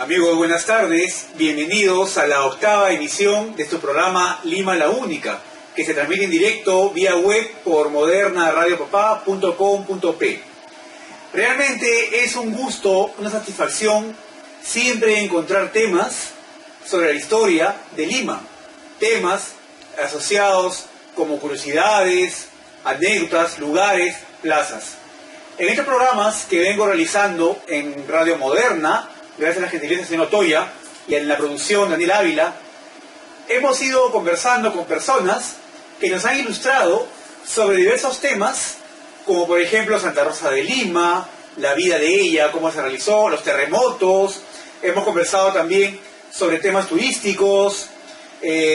Amigos, buenas tardes. Bienvenidos a la octava emisión de su programa Lima la Única, que se transmite en directo vía web por modernaradiopapá.com.p. Realmente es un gusto, una satisfacción siempre encontrar temas sobre la historia de Lima. Temas asociados como curiosidades, anécdotas, lugares, plazas. En estos programas que vengo realizando en Radio Moderna, gracias a la gentileza del señor Otoya y en la producción Daniel Ávila, hemos ido conversando con personas que nos han ilustrado sobre diversos temas, como por ejemplo Santa Rosa de Lima, la vida de ella, cómo se realizó, los terremotos. Hemos conversado también sobre temas turísticos,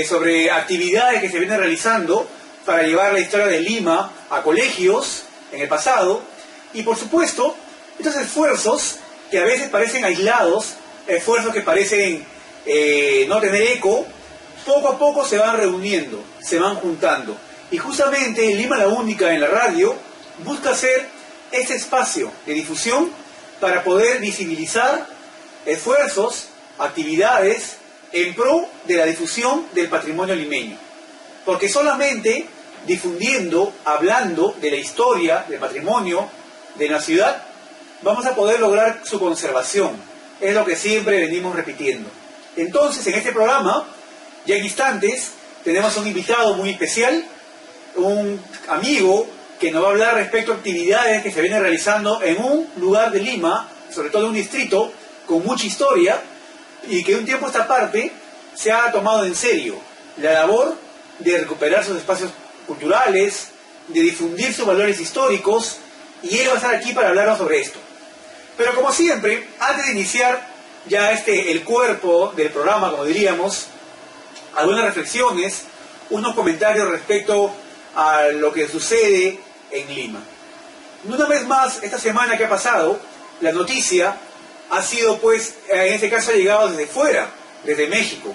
sobre actividades que se vienen realizando para llevar la historia de Lima a colegios en el pasado, y por supuesto, estos esfuerzos que a veces parecen aislados, esfuerzos que parecen no tener eco, poco a poco se van reuniendo, se van juntando. Y justamente Lima la Única en la radio busca ser este espacio de difusión para poder visibilizar esfuerzos, actividades en pro de la difusión del patrimonio limeño. Porque solamente difundiendo, hablando de la historia, del patrimonio de la ciudad, vamos a poder lograr su conservación. Es lo que siempre venimos repitiendo. Entonces, en este programa, ya en instantes, tenemos un invitado muy especial, un amigo que nos va a hablar respecto a actividades que se vienen realizando en un lugar de Lima, sobre todo en un distrito con mucha historia, y que de un tiempo a esta parte se ha tomado en serio la labor de recuperar sus espacios culturales, de difundir sus valores históricos, y él va a estar aquí para hablarnos sobre esto. Pero como siempre, antes de iniciar ya el cuerpo del programa, como diríamos, algunas reflexiones, unos comentarios respecto a lo que sucede en Lima. Una vez más, esta semana que ha pasado, la noticia ha sido, pues, en este caso ha llegado desde fuera, desde México.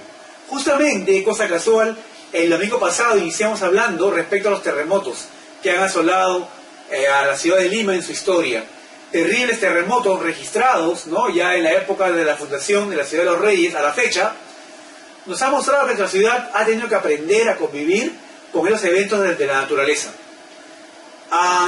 Justamente, cosa casual, el domingo pasado iniciamos hablando respecto a los terremotos que han asolado a la ciudad de Lima en su historia. Terribles terremotos registrados, ¿no?, ya en la época de la fundación de la Ciudad de los Reyes a la fecha, nos ha mostrado que nuestra ciudad ha tenido que aprender a convivir con esos eventos de la naturaleza.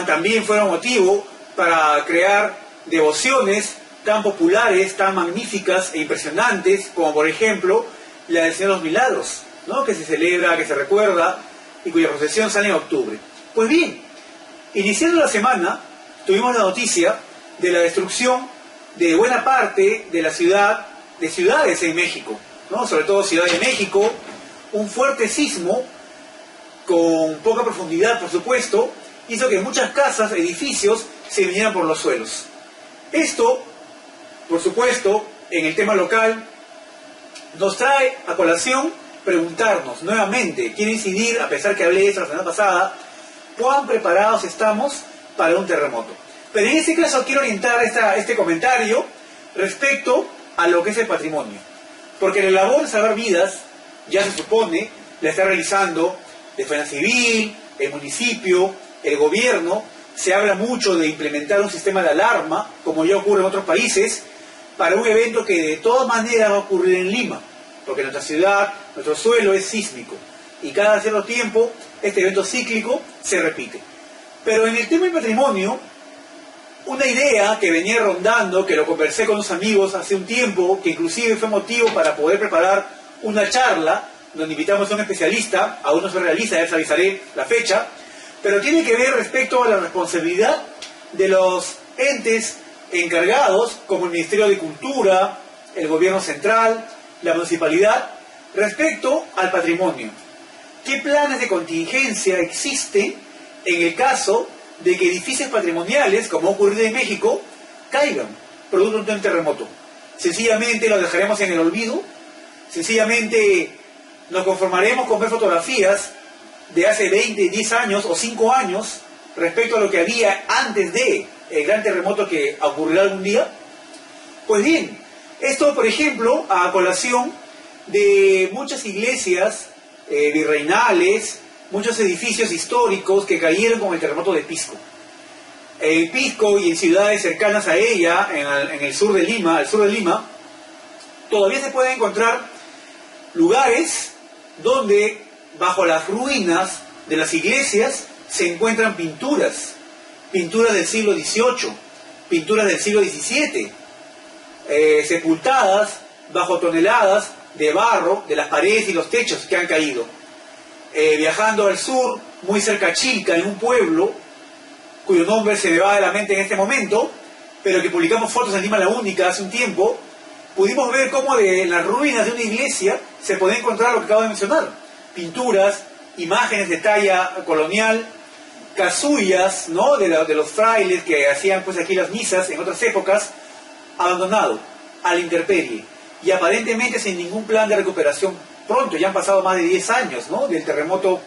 También fueron motivo para crear devociones tan populares, tan magníficas e impresionantes, como por ejemplo la del Señor de los Milagros, ¿no?, que se celebra, que se recuerda y cuya procesión sale en octubre. Pues bien, iniciando la semana, tuvimos la noticia de la destrucción de buena parte de la ciudad, de ciudades en México, ¿no?, sobre todo Ciudad de México, un fuerte sismo con poca profundidad, por supuesto, hizo que muchas casas, edificios, se vinieran por los suelos. Esto, por supuesto, en el tema local, nos trae a colación preguntarnos nuevamente, quiero incidir, a pesar que hablé de eso la semana pasada, cuán preparados estamos para un terremoto. Pero en este caso quiero orientar este comentario respecto a lo que es el patrimonio. Porque la labor de salvar vidas, ya se supone, la está realizando Defensa Civil, el municipio, el gobierno. Se habla mucho de implementar un sistema de alarma, como ya ocurre en otros países, para un evento que de todas maneras va a ocurrir en Lima, porque nuestra ciudad, nuestro suelo es sísmico, y cada cierto tiempo este evento cíclico se repite. Pero en el tema del patrimonio, una idea que venía rondando, que lo conversé con unos amigos hace un tiempo, que inclusive fue motivo para poder preparar una charla, donde invitamos a un especialista, aún no se realiza, ya les avisaré la fecha, pero tiene que ver respecto a la responsabilidad de los entes encargados, como el Ministerio de Cultura, el Gobierno Central, la Municipalidad, respecto al patrimonio. ¿Qué planes de contingencia existen en el caso de que edificios patrimoniales, como ha ocurrido en México, caigan producto de un terremoto? ¿Sencillamente los dejaremos en el olvido? ¿Sencillamente nos conformaremos con ver fotografías de hace 20, 10 años o 5 años respecto a lo que había antes de el gran terremoto que ocurrirá algún día? Pues bien, esto, por ejemplo, a colación de muchas iglesias virreinales, muchos edificios históricos que cayeron con el terremoto de Pisco. En Pisco y en ciudades cercanas a ella, en el sur de Lima, al sur de Lima, todavía se pueden encontrar lugares donde bajo las ruinas de las iglesias se encuentran pinturas del siglo XVIII, pinturas del siglo XVII, sepultadas bajo toneladas de barro de las paredes y los techos que han caído. Viajando al sur, muy cerca a Chilca, en un pueblo cuyo nombre se me va de la mente en este momento, pero que publicamos fotos en Lima la Única hace un tiempo, pudimos ver cómo de las ruinas de una iglesia se podía encontrar lo que acabo de mencionar: pinturas, imágenes de talla colonial, casullas, ¿no?, de los frailes que hacían pues aquí las misas en otras épocas, abandonado a la intemperie y aparentemente sin ningún plan de recuperación pronto. Ya han pasado más de 10 años, ¿no?, del terremoto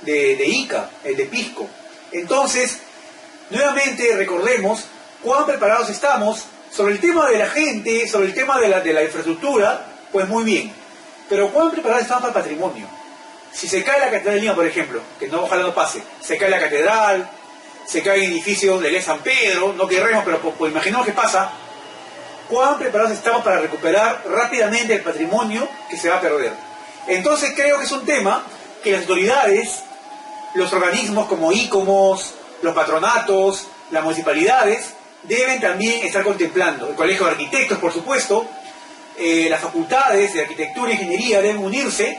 de Ica, el de Pisco. Entonces, nuevamente recordemos cuán preparados estamos sobre el tema de la gente, sobre el tema de la infraestructura. Pues muy bien, pero cuán preparados estamos para el patrimonio. Si se cae la Catedral de Lima, por ejemplo, que no, ojalá no pase, se cae la catedral, se caen edificios de la iglesia San Pedro, no querremos, pero pues imaginemos que pasa, cuán preparados estamos para recuperar rápidamente el patrimonio que se va a perder. Entonces creo que es un tema que las autoridades, los organismos como ICOMOS, los patronatos, las municipalidades, deben también estar contemplando. El Colegio de Arquitectos, por supuesto, las facultades de arquitectura e ingeniería deben unirse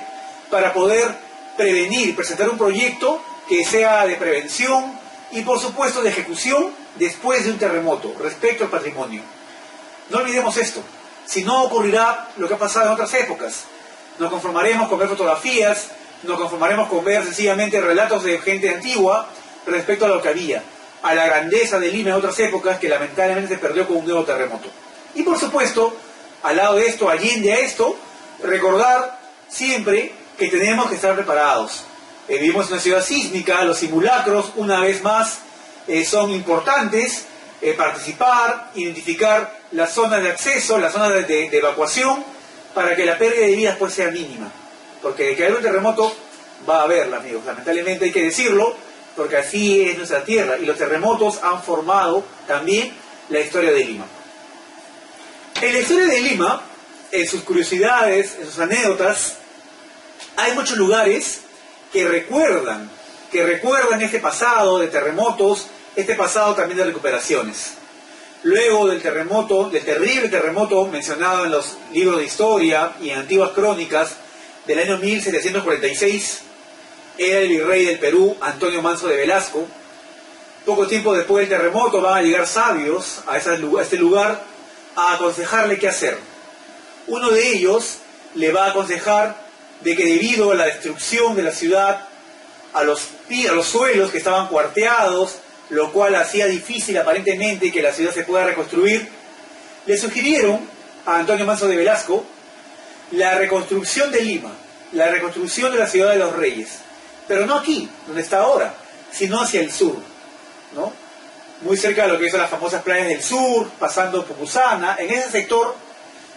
para poder prevenir, presentar un proyecto que sea de prevención y por supuesto de ejecución después de un terremoto respecto al patrimonio. No olvidemos esto, si no ocurrirá lo que ha pasado en otras épocas. Nos conformaremos con ver fotografías, nos conformaremos con ver sencillamente relatos de gente antigua respecto a lo que había, a la grandeza de Lima en otras épocas que lamentablemente se perdió con un nuevo terremoto. Y por supuesto, al lado de esto, allende a esto, recordar siempre que tenemos que estar preparados. Vivimos en una ciudad sísmica, los simulacros, una vez más, son importantes. Participar, identificar las zonas de acceso, las zonas de evacuación, para que la pérdida de vidas pues sea mínima. Porque de que haya un terremoto va a haberla, amigos. Lamentablemente hay que decirlo, porque así es nuestra tierra. Y los terremotos han formado también la historia de Lima. En la historia de Lima, en sus curiosidades, en sus anécdotas, hay muchos lugares que recuerdan este pasado de terremotos, este pasado también de recuperaciones. Luego del terremoto, del terrible terremoto mencionado en los libros de historia y en antiguas crónicas del año 1746, era el virrey del Perú, Antonio Manso de Velasco. Poco tiempo después del terremoto van a llegar sabios a este lugar a aconsejarle qué hacer. Uno de ellos le va a aconsejar de que debido a la destrucción de la ciudad, a los suelos que estaban cuarteados, lo cual hacía difícil aparentemente que la ciudad se pueda reconstruir, le sugirieron a Antonio Manso de Velasco la reconstrucción de Lima, la reconstrucción de la ciudad de los reyes, pero no aquí, donde está ahora, sino hacia el sur, ¿no? Muy cerca de lo que son las famosas playas del sur, pasando Pucusana. En ese sector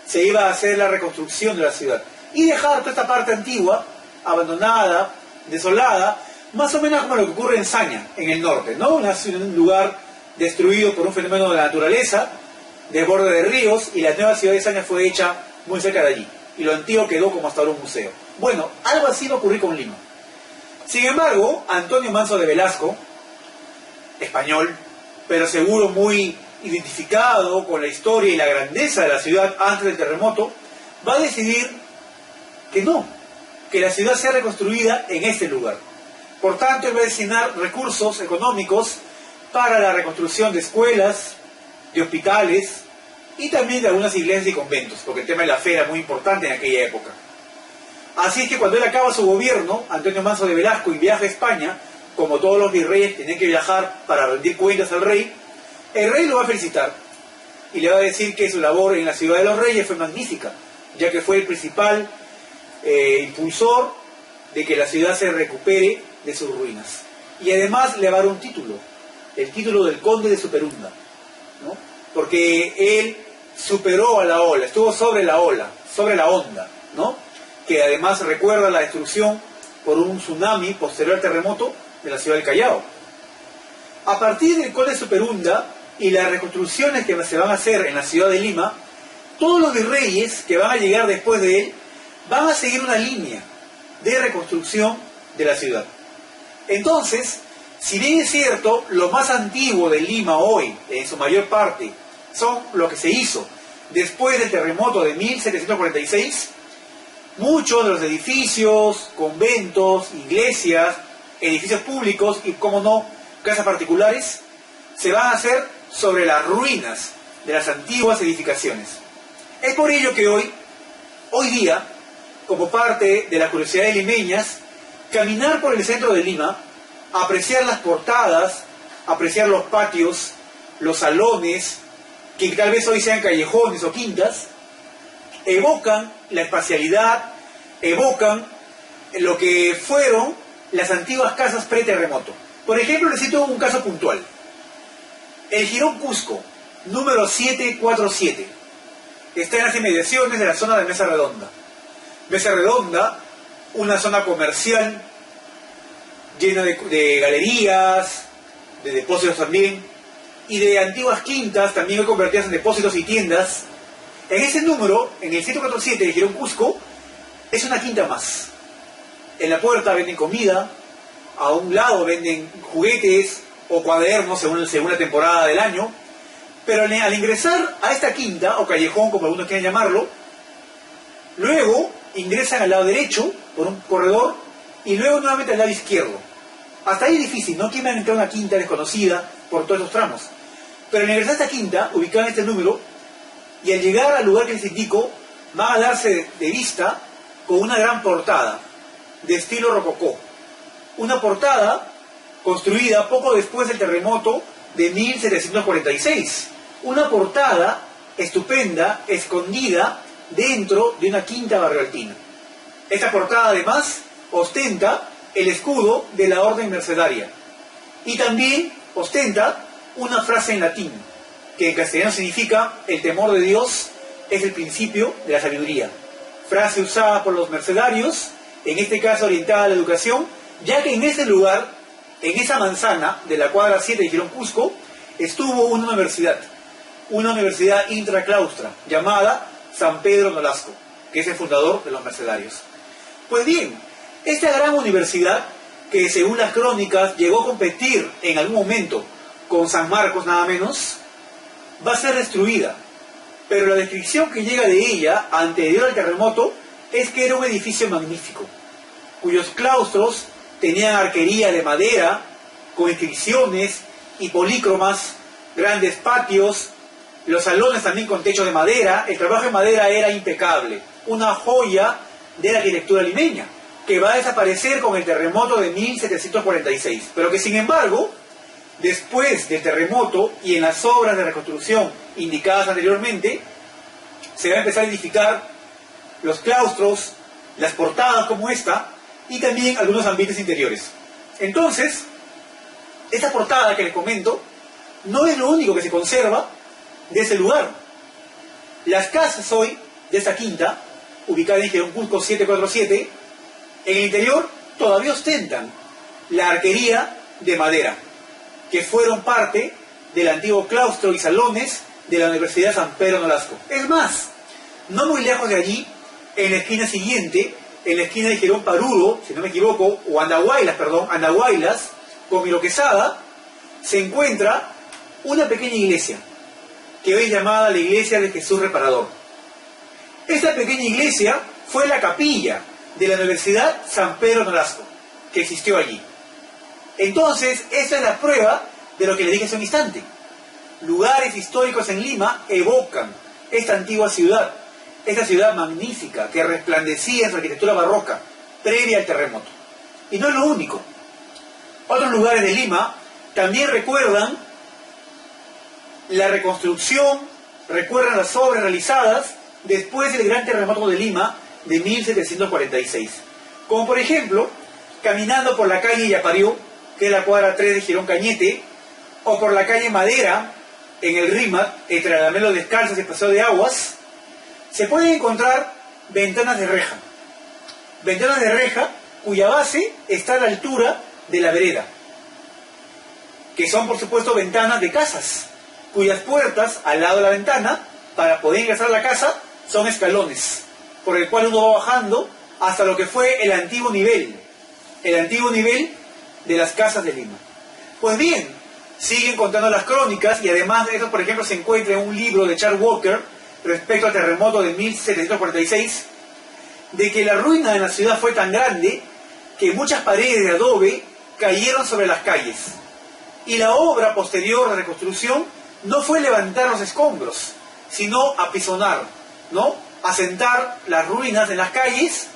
se iba a hacer la reconstrucción de la ciudad y dejar toda esta parte antigua, abandonada, desolada, más o menos como lo que ocurre en Saña, en el norte, ¿no? Un lugar destruido por un fenómeno de la naturaleza, desborde de ríos, y la nueva ciudad de Saña fue hecha muy cerca de allí, y lo antiguo quedó como hasta ahora un museo. Bueno, algo así va a ocurrir con Lima. Sin embargo, Antonio Manso de Velasco, español, pero seguro muy identificado con la historia y la grandeza de la ciudad antes del terremoto, va a decidir que no, que la ciudad sea reconstruida en este lugar. Por tanto, él va a destinar recursos económicos para la reconstrucción de escuelas, de hospitales y también de algunas iglesias y conventos, porque el tema de la fe era muy importante en aquella época. Así es que cuando él acaba su gobierno, Antonio Manso de Velasco, y viaja a España, como todos los virreyes tenían que viajar para rendir cuentas al rey, el rey lo va a felicitar y le va a decir que su labor en la ciudad de los reyes fue magnífica, ya que fue el principal impulsor de que la ciudad se recupere de sus ruinas. Y además le va a dar un título, el título del conde de Superunda, ¿no? Porque él superó a la ola, estuvo sobre la ola, sobre la onda, ¿no? Que además recuerda la destrucción por un tsunami posterior al terremoto de la ciudad del Callao. A partir del conde de Superunda y las reconstrucciones que se van a hacer en la ciudad de Lima, todos los virreyes que van a llegar después de él van a seguir una línea de reconstrucción de la ciudad. Entonces, si bien es cierto, lo más antiguo de Lima hoy, en su mayor parte, son lo que se hizo después del terremoto de 1746, muchos de los edificios, conventos, iglesias, edificios públicos y, como no, casas particulares, se van a hacer sobre las ruinas de las antiguas edificaciones. Es por ello que hoy día, como parte de la curiosidad de limeñas, caminar por el centro de Lima, apreciar las portadas, apreciar los patios, los salones, que tal vez hoy sean callejones o quintas, evocan la espacialidad, evocan lo que fueron las antiguas casas pre-terremoto. Por ejemplo, les cito un caso puntual. El Jirón Cusco, número 747, está en las inmediaciones de la zona de Mesa Redonda. Mesa Redonda, una zona comercial llena de galerías, de depósitos también, y de antiguas quintas, también hoy convertidas en depósitos y tiendas. En ese número, en el 747 de Jirón Cusco, es una quinta más. En la puerta venden comida, a un lado venden juguetes o cuadernos según la temporada del año, pero al ingresar a esta quinta, o callejón como algunos quieren llamarlo, luego ingresan al lado derecho por un corredor y luego nuevamente al lado izquierdo. Hasta ahí es difícil, no quieren entrar a una quinta desconocida por todos esos tramos. Pero al ingresar a esta quinta, ubicada en este número, y al llegar al lugar que les indico, van a darse de vista con una gran portada de estilo rococó. Una portada construida poco después del terremoto de 1746. Una portada estupenda, escondida dentro de una quinta barrialtina. Esta portada además ostenta el escudo de la orden mercedaria y también ostenta una frase en latín que en castellano significa: el temor de Dios es el principio de la sabiduría. Frase usada por los mercedarios, en este caso orientada a la educación, ya que en ese lugar, en esa manzana de la cuadra 7 de Jirón Cusco, estuvo una universidad intraclaustra llamada San Pedro Nolasco, que es el fundador de los mercedarios. Pues bien, esta gran universidad, que según las crónicas llegó a competir en algún momento con San Marcos nada menos, va a ser destruida. Pero la descripción que llega de ella, anterior al terremoto, es que era un edificio magnífico, cuyos claustros tenían arquería de madera, con inscripciones y polícromas, grandes patios, los salones también con techos de madera. El trabajo de madera era impecable, una joya de la arquitectura limeña, que va a desaparecer con el terremoto de 1746, pero que sin embargo, después del terremoto y en las obras de reconstrucción indicadas anteriormente, se va a empezar a edificar los claustros, las portadas como esta, y también algunos ambientes interiores. Entonces, esta portada que les comento no es lo único que se conserva de ese lugar. Las casas hoy de esta quinta, ubicada en Jirón Cusco 747, en el interior todavía ostentan la arquería de madera, que fueron parte del antiguo claustro y salones de la Universidad San Pedro Nolasco. Es más, no muy lejos de allí, en la esquina siguiente, en la esquina de Jirón Paruro, si no me equivoco, o Andahuaylas, con Miro Quesada, se encuentra una pequeña iglesia, que hoy es llamada la Iglesia de Jesús Reparador. Esta pequeña iglesia fue la capilla de la Universidad San Pedro Nolasco, que existió allí. Entonces, esa es la prueba de lo que le dije hace un instante. Lugares históricos en Lima evocan esta antigua ciudad, esta ciudad magnífica que resplandecía en su arquitectura barroca, previa al terremoto. Y no es lo único. Otros lugares de Lima también recuerdan la reconstrucción, recuerdan las obras realizadas después del gran terremoto de Lima de 1746. Como por ejemplo, caminando por la calle Yaparió, que es la cuadra 3 de Jirón Cañete, o por la calle Madera, en el Rímac, entre Alamelo Descalzos y Paseo de Aguas, se pueden encontrar ventanas de reja. Ventanas de reja cuya base está a la altura de la vereda, que son por supuesto ventanas de casas, cuyas puertas al lado de la ventana para poder ingresar a la casa son escalones, por el cual uno va bajando hasta lo que fue el antiguo nivel de las casas de Lima. Pues bien, siguen contando las crónicas, y además de eso, por ejemplo, se encuentra en un libro de Charles Walker respecto al terremoto de 1746, de que la ruina de la ciudad fue tan grande que muchas paredes de adobe cayeron sobre las calles. Y la obra posterior de reconstrucción no fue levantar los escombros, sino apisonar, ¿no? Asentar las ruinas en las calles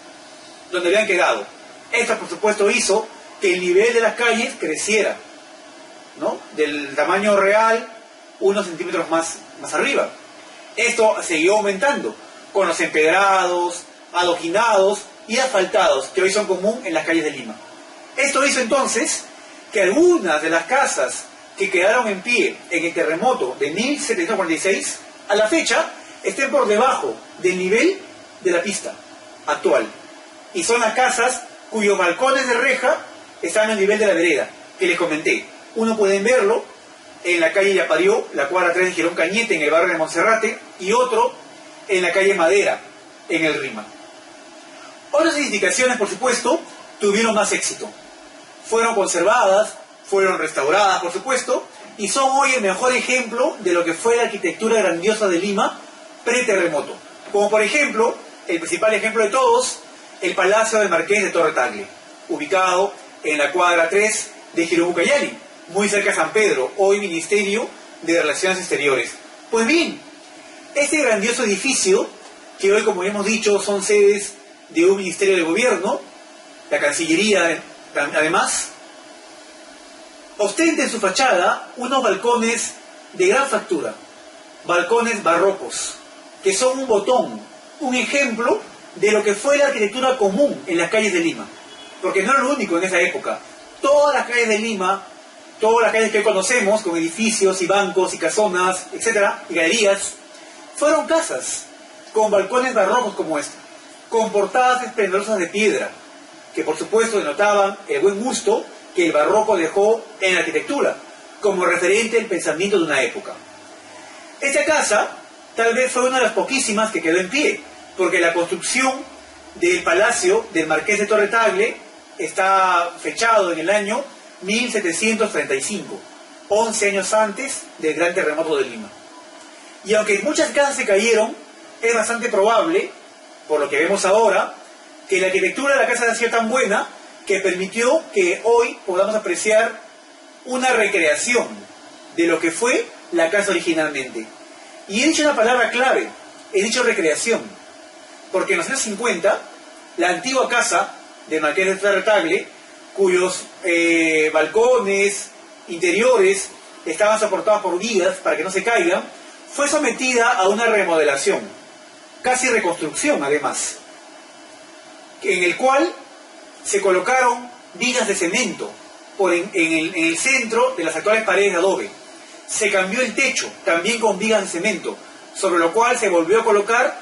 donde habían quedado. Esto, por supuesto, hizo que el nivel de las calles creciera, ¿no? Del tamaño real, unos centímetros más arriba. Esto siguió aumentando con los empedrados, adoquinados y asfaltados que hoy son común en las calles de Lima. Esto hizo entonces que algunas de las casas que quedaron en pie en el terremoto de 1746, a la fecha, estén por debajo del nivel de la pista actual. Y son las casas cuyos balcones de reja están al nivel de la vereda, que les comenté. Uno pueden verlo en la calle Yaparió, la cuadra 3 de Girón Cañete, en el barrio de Monserrate, y otro en la calle Madera, en el Rima. Otras edificaciones, por supuesto, tuvieron más éxito. Fueron conservadas, fueron restauradas, por supuesto, y son hoy el mejor ejemplo de lo que fue la arquitectura grandiosa de Lima pre-terremoto. Como por ejemplo, el principal ejemplo de todos, el Palacio del Marqués de Torre Tagle, ubicado en la cuadra 3 de Girón Ucayali, muy cerca de San Pedro, hoy Ministerio de Relaciones Exteriores. Pues bien, este grandioso edificio, que hoy, como hemos dicho, son sedes de un ministerio de gobierno, la Cancillería además, ostenta en su fachada unos balcones de gran factura, balcones barrocos, que son un botón, un ejemplo de lo que fue la arquitectura común en las calles de Lima, porque no era lo único en esa época. Todas las calles de Lima, todas las calles que hoy conocemos, con edificios y bancos y casonas, etcétera, y galerías, fueron casas con balcones barrocos como esta, con portadas esplendorosas de piedra, que por supuesto denotaban el buen gusto que el barroco dejó en la arquitectura, como referente al pensamiento de una época. Esta casa tal vez fue una de las poquísimas que quedó en pie, porque la construcción del Palacio del Marqués de Torre Tagle está fechado en el año 1735, 11 años antes del gran terremoto de Lima. Y aunque muchas casas se cayeron, es bastante probable, por lo que vemos ahora, que la arquitectura de la casa haya sido tan buena que permitió que hoy podamos apreciar una recreación de lo que fue la casa originalmente. Y he dicho una palabra clave, he dicho recreación, porque en los años 50, la antigua casa del Marqués de Torre Tagle, cuyos balcones interiores estaban soportados por vigas para que no se caigan, fue sometida a una remodelación, casi reconstrucción además, en el cual se colocaron vigas de cemento en el centro de las actuales paredes de adobe. Se cambió el techo, también con vigas de cemento, sobre lo cual se volvió a colocar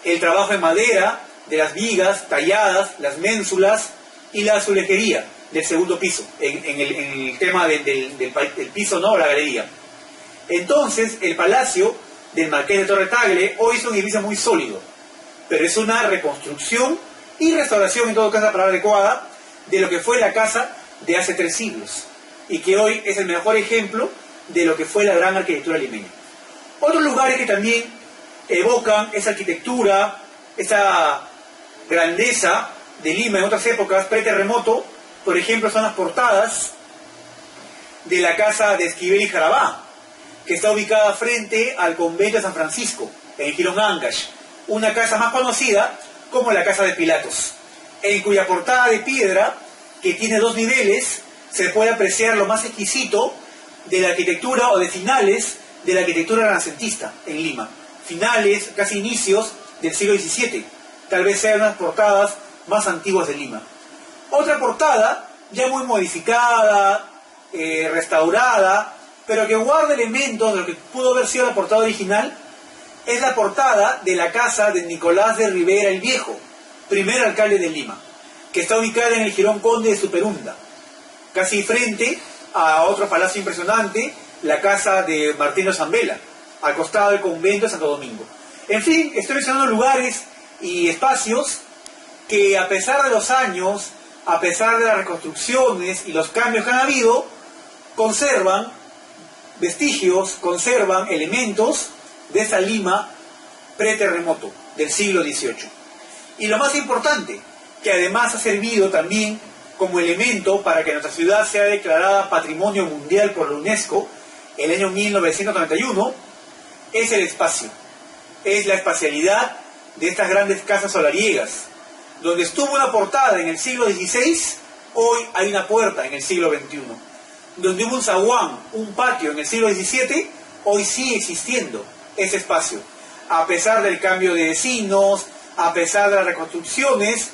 el trabajo en madera de las vigas talladas, las ménsulas y la azulejería del segundo piso, en el tema del piso, no, la galería. Entonces, el Palacio del Marqués de Torre Tagle hoy es un edificio muy sólido, pero es una reconstrucción y restauración, en todo caso la palabra adecuada, de lo que fue la casa de hace 3 siglos, y que hoy es el mejor ejemplo de lo que fue la gran arquitectura limeña. Otros lugares que también evocan esa arquitectura, esa grandeza de Lima en otras épocas, pre-terremoto, por ejemplo, son las portadas de la casa de Esquivel y Jarabá, que está ubicada frente al convento de San Francisco, en Girón Ancash, una casa más conocida como la Casa de Pilatos, en cuya portada de piedra, que tiene 2 niveles, se puede apreciar lo más exquisito de la arquitectura o de finales de la arquitectura renacentista en Lima, finales, casi inicios del siglo XVII, tal vez sean las portadas más antiguas de Lima. Otra portada, ya muy modificada, restaurada, pero que guarda elementos de lo que pudo haber sido la portada original, es la portada de la casa de Nicolás de Rivera el Viejo, primer alcalde de Lima, que está ubicada en el Jirón Conde de Superunda, casi frente a otro palacio impresionante, la casa de Martino Zambela, al costado del convento de Santo Domingo. En fin, estoy mencionando lugares y espacios que a pesar de los años, a pesar de las reconstrucciones y los cambios que han habido, conservan vestigios, conservan elementos de esa Lima preterremoto del siglo XVIII. Y lo más importante, que además ha servido también como elemento para que nuestra ciudad sea declarada Patrimonio Mundial por la UNESCO el año 1991, es el espacio, es la espacialidad de estas grandes casas solariegas. Donde estuvo una portada en el siglo XVI, hoy hay una puerta en el siglo XXI. Donde hubo un zaguán, un patio en el siglo XVII, hoy sigue existiendo ese espacio. A pesar del cambio de vecinos, a pesar de las reconstrucciones,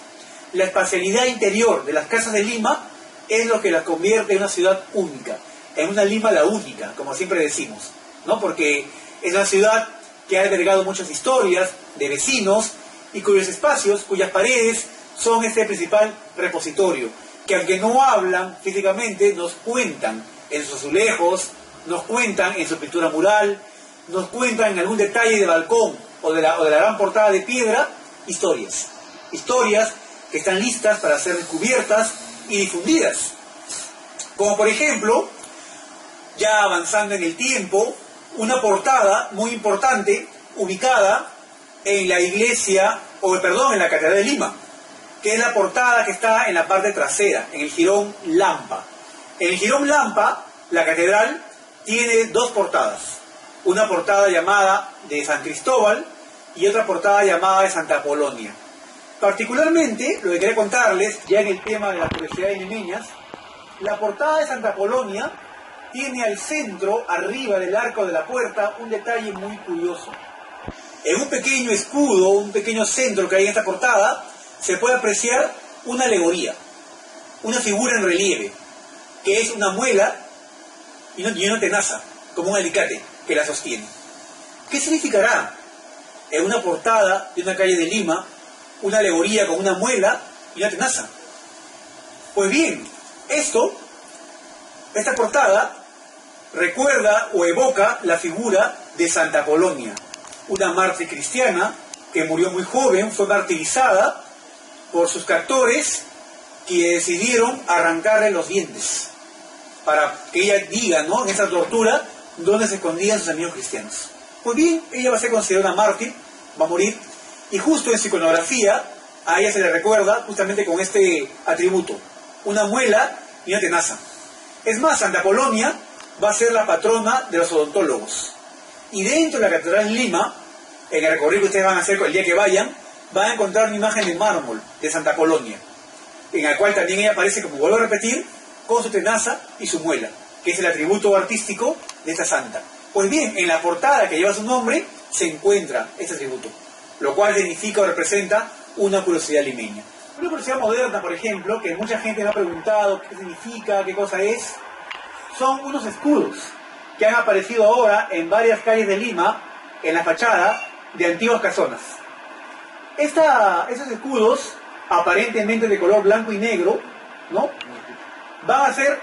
la espacialidad interior de las casas de Lima es lo que las convierte en una ciudad única, en una Lima la única, como siempre decimos, ¿no? Porque es una ciudad que ha albergado muchas historias de vecinos y cuyos espacios, cuyas paredes son este principal repositorio, que aunque no hablan físicamente, nos cuentan en sus azulejos, nos cuentan en su pintura mural, nos cuentan en algún detalle de balcón o de la gran portada de piedra, historias que están listas para ser descubiertas y difundidas. Como por ejemplo, ya avanzando en el tiempo, una portada muy importante ubicada en la iglesia, en la Catedral de Lima, que es la portada que está en la parte trasera, en el jirón Lampa. En el jirón Lampa, la catedral tiene dos portadas. Una portada llamada de San Cristóbal y otra portada llamada de Santa Apolonia. Particularmente, lo que quería contarles, ya en el tema de las curiosidades limeñas, la portada de Santa Apolonia tiene al centro, arriba del arco de la puerta, un detalle muy curioso. En un pequeño escudo, un pequeño centro que hay en esta portada, se puede apreciar una alegoría, una figura en relieve, que es una muela y una tenaza, como un alicate, que la sostiene. ¿Qué significará en una portada de una calle de Lima una alegoría con una muela y una tenaza? Pues bien, esta portada recuerda o evoca la figura de Santa Apolonia, una mártir cristiana que murió muy joven, fue martirizada por sus captores que decidieron arrancarle los dientes para que ella diga, ¿no?, en esa tortura, dónde se escondían sus amigos cristianos. Pues bien, ella va a ser considerada una mártir, va a morir, y justo en su iconografía a ella se le recuerda justamente con este atributo, una muela y una tenaza. Es más, Santa Apolonia va a ser la patrona de los odontólogos. Y dentro de la Catedral de Lima, en el recorrido que ustedes van a hacer el día que vayan, van a encontrar una imagen de mármol de Santa Apolonia, en la cual también ella aparece, como vuelvo a repetir, con su tenaza y su muela, que es el atributo artístico de esta santa. Pues bien, en la portada que lleva su nombre se encuentra este atributo, lo cual significa o representa una curiosidad limeña. Una curiosidad moderna, por ejemplo, que mucha gente me ha preguntado qué significa, qué cosa es, son unos escudos que han aparecido ahora en varias calles de Lima, en la fachada de antiguas casonas. Esos escudos, aparentemente de color blanco y negro, ¿no?, van a ser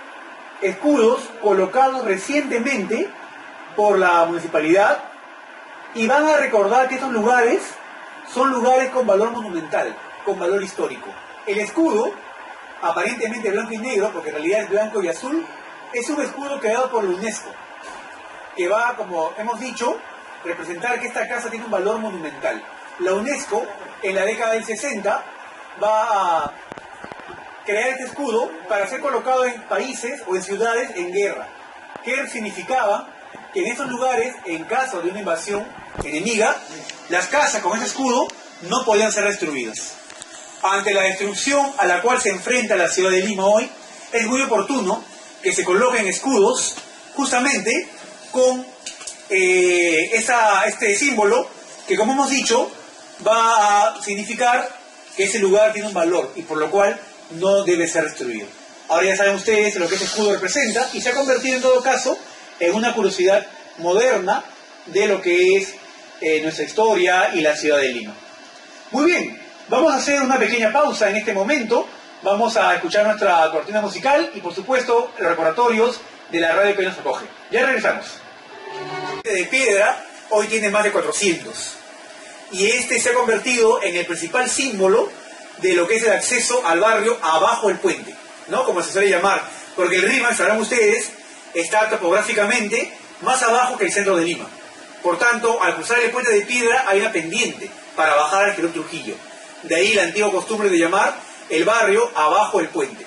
escudos colocados recientemente por la municipalidad y van a recordar que estos lugares son lugares con valor monumental, con valor histórico. El escudo, aparentemente blanco y negro, porque en realidad es blanco y azul, es un escudo creado por la UNESCO, que va, como hemos dicho, representar que esta casa tiene un valor monumental. La UNESCO, en la década del 60, va a crear este escudo para ser colocado en países o en ciudades en guerra, que significaba que en estos lugares, en caso de una invasión enemiga, las casas con ese escudo no podían ser destruidas. Ante la destrucción a la cual se enfrenta la ciudad de Lima hoy, es muy oportuno que se coloquen escudos justamente con este símbolo que, como hemos dicho, va a significar que ese lugar tiene un valor y por lo cual no debe ser destruido. Ahora ya saben ustedes lo que ese escudo representa y se ha convertido en todo caso en una curiosidad moderna de lo que es nuestra historia y la ciudad de Lima. Muy bien, vamos a hacer una pequeña pausa en este momento, vamos a escuchar nuestra cortina musical y por supuesto los recordatorios de la radio que nos acoge. Ya regresamos. De piedra hoy tiene más de 400. Y este se ha convertido en el principal símbolo de lo que es el acceso al barrio abajo del puente, ¿no? Como se suele llamar, porque el RIMAC, sabrán ustedes, está topográficamente más abajo que el centro de Lima. Por tanto, al cruzar el puente de piedra hay una pendiente para bajar al Girón Trujillo. De ahí la antigua costumbre de llamar el barrio abajo del puente.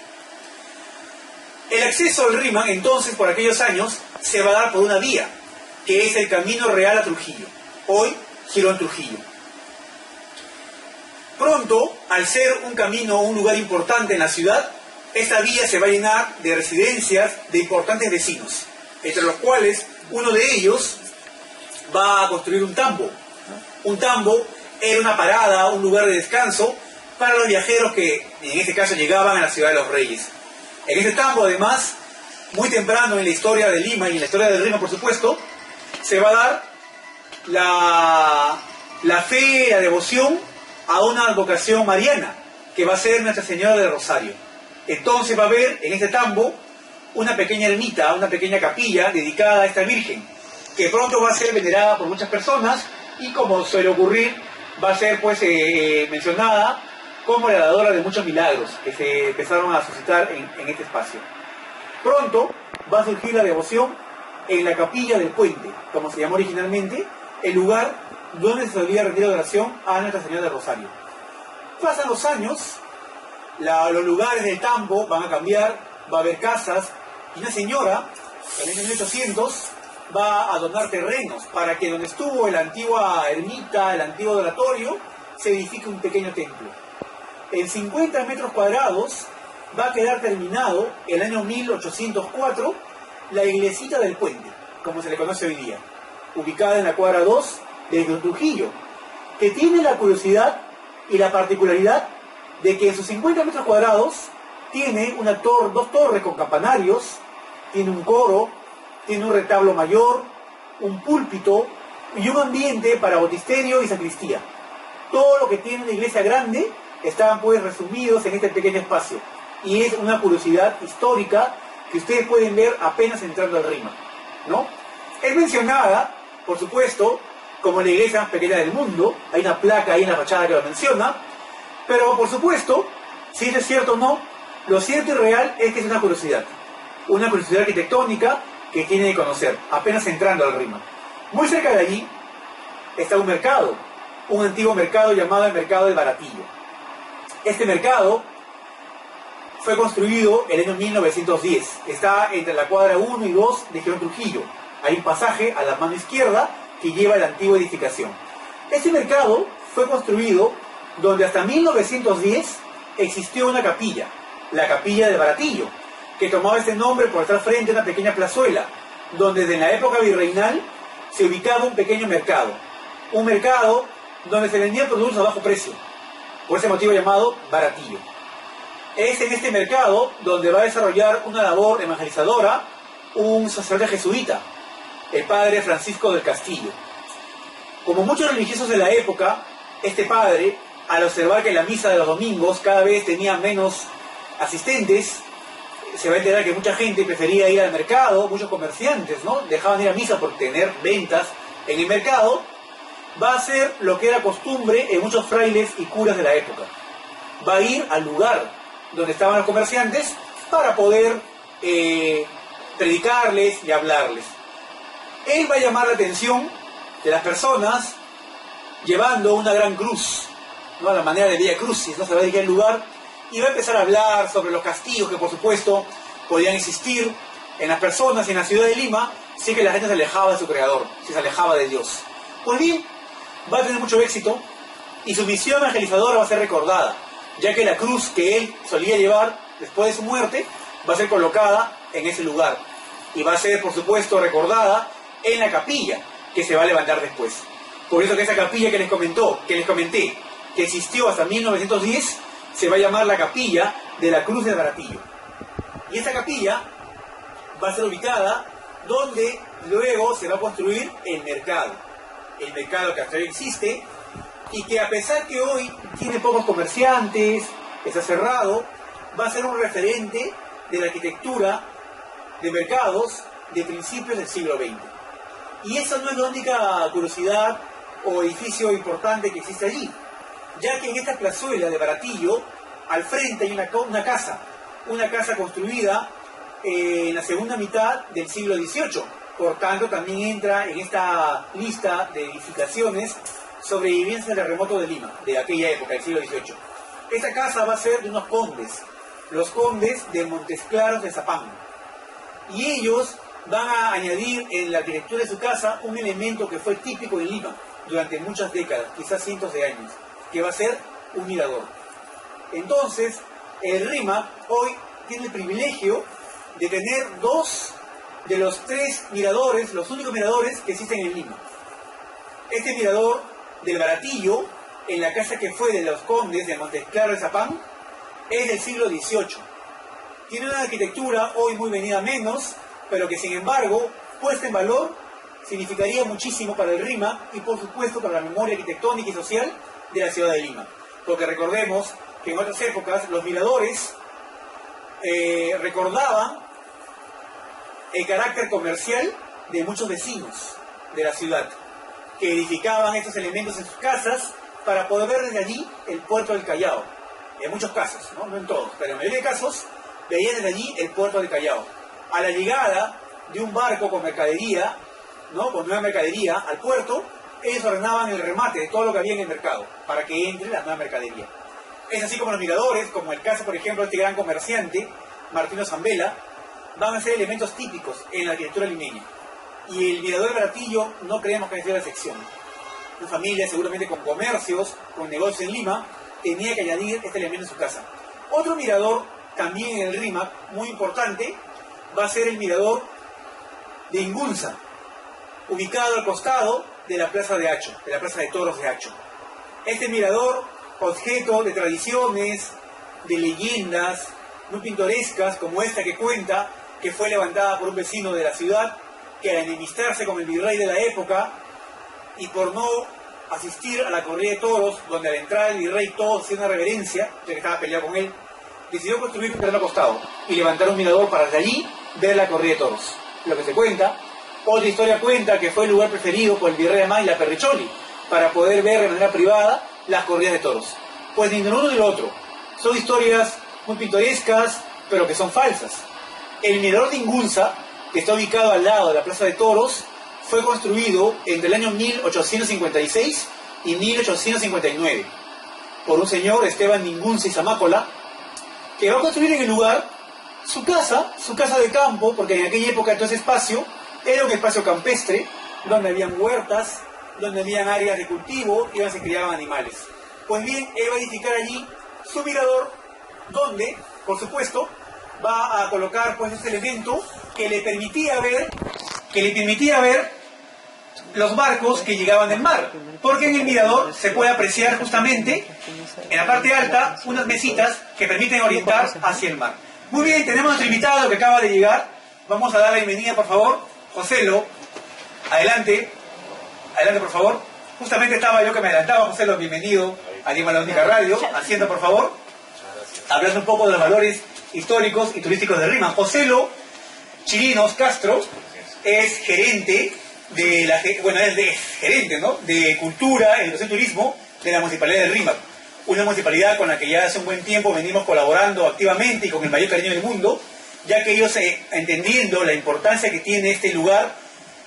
El acceso al RIMAC, entonces, por aquellos años, se va a dar por una vía, que es el Camino Real a Trujillo, hoy Girón Trujillo. Pronto, al ser un camino, un lugar importante en la ciudad, esta vía se va a llenar de residencias de importantes vecinos, entre los cuales uno de ellos va a construir un tambo. Un tambo era una parada, un lugar de descanso para los viajeros que en este caso llegaban a la ciudad de los Reyes. En este tambo, además, muy temprano en la historia de Lima y en la historia del Rímac, por supuesto, se va a dar la fe, la devoción a una advocación mariana, que va a ser Nuestra Señora del Rosario. Entonces va a haber en este tambo una pequeña ermita, una pequeña capilla dedicada a esta Virgen, que pronto va a ser venerada por muchas personas y, como suele ocurrir, va a ser pues mencionada como la dadora de muchos milagros que se empezaron a suscitar en este espacio. Pronto va a surgir la devoción en la capilla del puente, como se llamó originalmente, el lugar donde se solía rendir oración a Nuestra Señora del Rosario. Pasan los años, los lugares del tambo van a cambiar, va a haber casas, y una señora, en el año 1800, va a donar terrenos para que donde estuvo la antigua ermita, el antiguo oratorio, se edifique un pequeño templo. En 50 metros cuadrados va a quedar terminado el año 1804 la iglesita del puente, como se le conoce hoy día, ubicada en la cuadra 2 de Trujillo, que tiene la curiosidad y la particularidad de que en sus 50 metros cuadrados tiene dos torres con campanarios, tiene un coro, tiene un retablo mayor, un púlpito y un ambiente para bautisterio y sacristía. Todo lo que tiene una iglesia grande estaban pues resumidos en este pequeño espacio. Y es una curiosidad histórica que ustedes pueden ver apenas entrando al Rímac, ¿no? Es mencionada, por supuesto, como la iglesia más pequeña del mundo. Hay una placa ahí en la fachada que lo menciona. Pero, por supuesto, si es cierto o no, lo cierto y real es que es una curiosidad arquitectónica que tiene que conocer, apenas entrando al Rímac. Muy cerca de allí está un mercado, un antiguo mercado llamado el Mercado del Baratillo. Este mercado fue construido en el año 1910. Está entre la cuadra 1 y 2 de Girón Trujillo. Hay un pasaje a la mano izquierda que lleva a la antigua edificación. Este mercado fue construido donde hasta 1910 existió una capilla, la Capilla del Baratillo, que tomaba este nombre por estar frente a una pequeña plazuela, donde desde la época virreinal se ubicaba un pequeño mercado. Un mercado donde se vendían productos a bajo precio, por ese motivo llamado Baratillo. Es en este mercado donde va a desarrollar una labor evangelizadora un sacerdote jesuita, el padre Francisco del Castillo. Como muchos religiosos de la época, este padre, al observar que la misa de los domingos cada vez tenía menos asistentes, se va a enterar que mucha gente prefería ir al mercado, muchos comerciantes, ¿no?, dejaban de ir a misa por tener ventas en el mercado. Va a hacer lo que era costumbre en muchos frailes y curas de la época. Va a ir al lugar donde estaban los comerciantes para poder predicarles y hablarles. Él va a llamar la atención de las personas llevando una gran cruz, ¿no?, a la manera de Vía Crucis, ¿no? Se va a dedicar al lugar y va a empezar a hablar sobre los castigos que, por supuesto, podían existir en las personas y en la ciudad de Lima si que la gente se alejaba de su creador, si se alejaba de Dios. Pues bien, va a tener mucho éxito y su misión evangelizadora va a ser recordada, ya que la cruz que él solía llevar después de su muerte va a ser colocada en ese lugar y va a ser, por supuesto, recordada en la capilla que se va a levantar después. Por eso que esa capilla que les comenté, que existió hasta 1910, se va a llamar la Capilla de la Cruz del Baratillo. Y esta capilla va a ser ubicada donde luego se va a construir el mercado que hasta hoy existe y que, a pesar que hoy tiene pocos comerciantes, está cerrado, va a ser un referente de la arquitectura de mercados de principios del siglo XX. Y esa no es la única curiosidad o edificio importante que existe allí, ya que en esta plazuela de Baratillo, al frente hay una casa construida en la segunda mitad del siglo XVIII. Por tanto, también entra en esta lista de edificaciones sobrevivientes del terremoto de Lima, de aquella época, del siglo XVIII. Esta casa va a ser de unos condes, los condes de Montes Claros de Zapán. Y ellos van a añadir en la arquitectura de su casa un elemento que fue típico de Lima durante muchas décadas, quizás cientos de años, que va a ser un mirador. Entonces, el RIMAC hoy tiene el privilegio de tener dos de los tres miradores, los únicos miradores que existen en Lima. Este mirador del Baratillo, en la casa que fue de los condes de Montes Claros de Zapán, es del siglo XVIII. Tiene una arquitectura hoy muy venida a menos, pero que sin embargo, puesta en valor, significaría muchísimo para el RIMAC y por supuesto para la memoria arquitectónica y social de la ciudad de Lima. Porque recordemos que en otras épocas los miradores recordaban el carácter comercial de muchos vecinos de la ciudad, que edificaban estos elementos en sus casas para poder ver desde allí el puerto del Callao. En muchos casos, no en todos, pero en la mayoría de casos veían desde allí el puerto del Callao. A la llegada de un barco con mercadería, con nueva mercadería al puerto, ellos ordenaban el remate de todo lo que había en el mercado para que entre la nueva mercadería. Es así como los miradores, como el caso, por ejemplo, de este gran comerciante, Martino Zambela, van a ser elementos típicos en la arquitectura limeña. Y el mirador de Baratillo no creemos que sea la excepción. Una familia, seguramente con comercios, con negocios en Lima, tenía que añadir este elemento en su casa. Otro mirador, también en el RIMAC, muy importante, va a ser el mirador de Ingunza, ubicado al costado de la Plaza de Hacho, de la Plaza de Toros de Hacho. Este mirador, objeto de tradiciones, de leyendas muy pintorescas, como esta que cuenta que fue levantada por un vecino de la ciudad, que al enemistarse con el virrey de la época, y por no asistir a la corrida de toros, donde al entrar el virrey todos hacían una reverencia, ya que estaba peleado con él, decidió construir un terreno acostado y levantar un mirador para desde allí ver la corrida de toros. Lo que se cuenta, otra historia cuenta que fue el lugar preferido por el virrey Amay y la Perricholi, para poder ver de manera privada las corridas de toros. Pues ni de uno ni lo otro. Son historias muy pintorescas, pero que son falsas. El mirador de Ingunza, que está ubicado al lado de la Plaza de Toros, fue construido entre el año 1856 y 1859 por un señor, Esteban Ingunza y Zamácola, que va a construir en el lugar su casa de campo, porque en aquella época todo ese espacio era un espacio campestre, donde habían huertas, donde habían áreas de cultivo y donde se criaban animales. Pues bien, él va a edificar allí su mirador, donde, por supuesto, va a colocar pues este elemento que le permitía ver los barcos que llegaban del mar, porque en el mirador se puede apreciar justamente en la parte alta unas mesitas que permiten orientar hacia el mar. Muy bien, tenemos a nuestro invitado que acaba de llegar. Vamos a dar la bienvenida, por favor. Joselo, adelante por favor. Justamente estaba yo que me adelantaba. Joselo, bienvenido a Lima La Única Radio. Asiento, por favor. Hablando un poco de los valores históricos y turísticos de Lima. Joselo Chirinos Castro es gerente de Cultura, Educación y Turismo de la Municipalidad de RIMAC. Una municipalidad con la que ya hace un buen tiempo venimos colaborando activamente y con el mayor cariño del mundo, ya que ellos, entendiendo la importancia que tiene este lugar,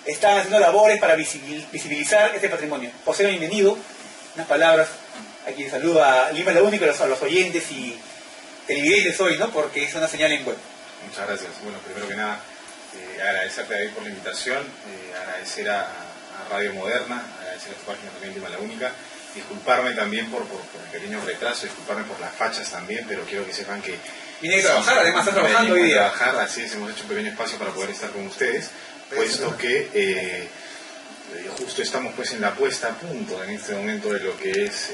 están haciendo labores para visibilizar este patrimonio. José, bienvenido. Unas palabras a quien saluda a Lima La Única, a los oyentes y televidentes hoy, ¿no? Porque es una señal en web. Muchas gracias. Bueno, primero que nada, agradecerte, David, por la invitación, agradecer a Radio Moderna, agradecer a tu página también, Lima La Única, disculparme también por el pequeño retraso, disculparme por las fachas también, pero quiero que sepan que... Vine a trabajar, además está trabajando hoy día. Así es, hemos hecho un pequeño espacio para poder estar con ustedes, puesto que justo estamos pues en la puesta a punto en este momento de lo que es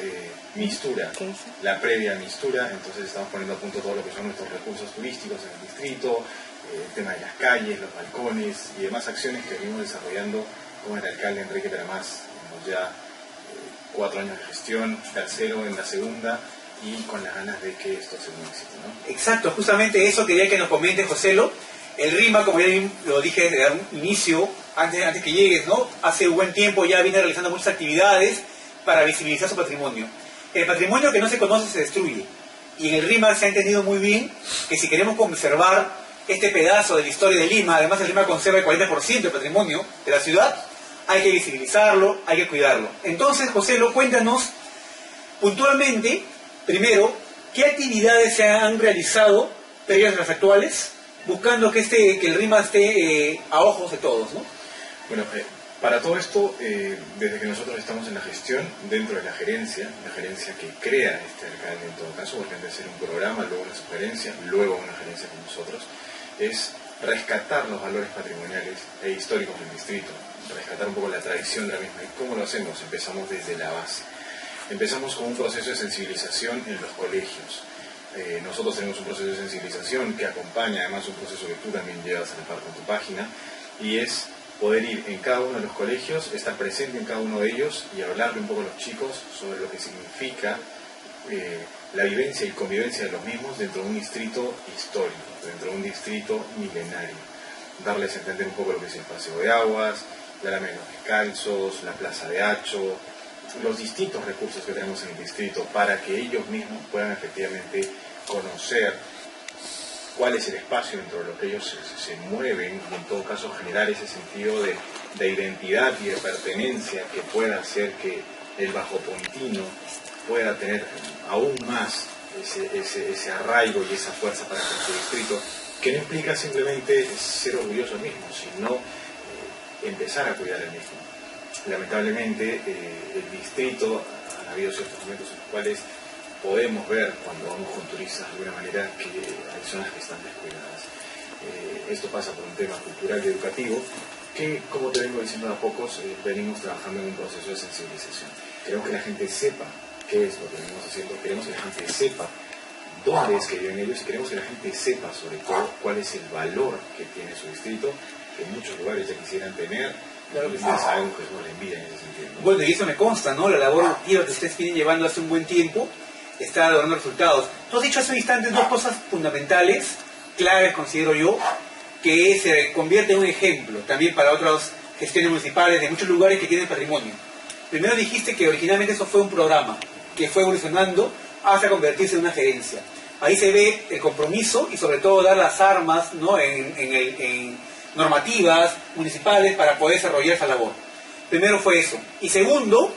Mistura, la previa Mistura. Entonces estamos poniendo a punto todo lo que son nuestros recursos turísticos en el distrito, el tema de las calles, los balcones y demás acciones que venimos desarrollando con el alcalde Enrique Peramás. Tenemos ya 4 años de gestión, tercero en la segunda, y con las ganas de que esto sea un éxito, ¿no? Exacto, justamente eso quería que nos comente Joselo. El RIMA, como ya lo dije desde un inicio, antes que llegues, ¿no? Hace un buen tiempo ya viene realizando muchas actividades para visibilizar su patrimonio. El patrimonio que no se conoce se destruye. Y en el RIMA se ha entendido muy bien que si queremos conservar este pedazo de la historia de Lima, además el RIMA conserva el 40% del patrimonio de la ciudad, hay que visibilizarlo, hay que cuidarlo. Entonces, José, cuéntanos puntualmente, primero, ¿qué actividades se han realizado previas a las actuales, buscando que el RIMA esté a ojos de todos, ¿no? Bueno, para todo esto, desde que nosotros estamos en la gestión, dentro de la gerencia que crea este alcalde en todo caso, porque antes de ser un programa, luego una sugerencia, luego una gerencia con nosotros, es rescatar los valores patrimoniales e históricos del distrito, rescatar un poco la tradición de la misma. ¿Y cómo lo hacemos? Empezamos desde la base. Empezamos con un proceso de sensibilización en los colegios. Nosotros tenemos un proceso de sensibilización que acompaña además un proceso que tú también llevas a la par con tu página, y es poder ir en cada uno de los colegios, estar presente en cada uno de ellos y hablarle un poco a los chicos sobre lo que significa la vivencia y convivencia de los mismos dentro de un distrito histórico, dentro de un distrito milenario. Darles a entender un poco lo que es el Paseo de Aguas, la Alameda de los Descalzos, la Plaza de Hacho, los distintos recursos que tenemos en el distrito, para que ellos mismos puedan efectivamente conocer cuál es el espacio dentro de lo que ellos se mueven, y en todo caso generar ese sentido de identidad y de pertenencia que pueda hacer que el bajopontino pueda tener aún más ese arraigo y esa fuerza para con su distrito, que no implica simplemente ser orgulloso del mismo, sino empezar a cuidar el mismo. Lamentablemente, el distrito, han habido ciertos momentos en los cuales podemos ver, cuando vamos con turistas de alguna manera, que hay zonas que están descuidadas. Esto pasa por un tema cultural y educativo que, como te vengo diciendo a pocos, venimos trabajando en un proceso de sensibilización. Queremos que la gente sepa qué es lo que venimos haciendo, queremos que la gente sepa dónde es que viven ellos, y queremos que la gente sepa sobre todo cuál es el valor que tiene su distrito, que en muchos lugares ya quisieran tener. Claro que sabemos que somos la envidia en ese sentido, ¿no? Bueno, y eso me consta, ¿no? La labor activa que ustedes vienen llevando hace un buen tiempo está logrando resultados. Tú has dicho hace un instante dos cosas fundamentales, claves considero yo, que se convierte en un ejemplo también para otras gestiones municipales de muchos lugares que tienen patrimonio. Primero dijiste que originalmente eso fue un programa que fue evolucionando hasta convertirse en una gerencia. Ahí se ve el compromiso y sobre todo dar las armas, ¿no? en normativas municipales para poder desarrollar esa labor. Primero fue eso. Y segundo,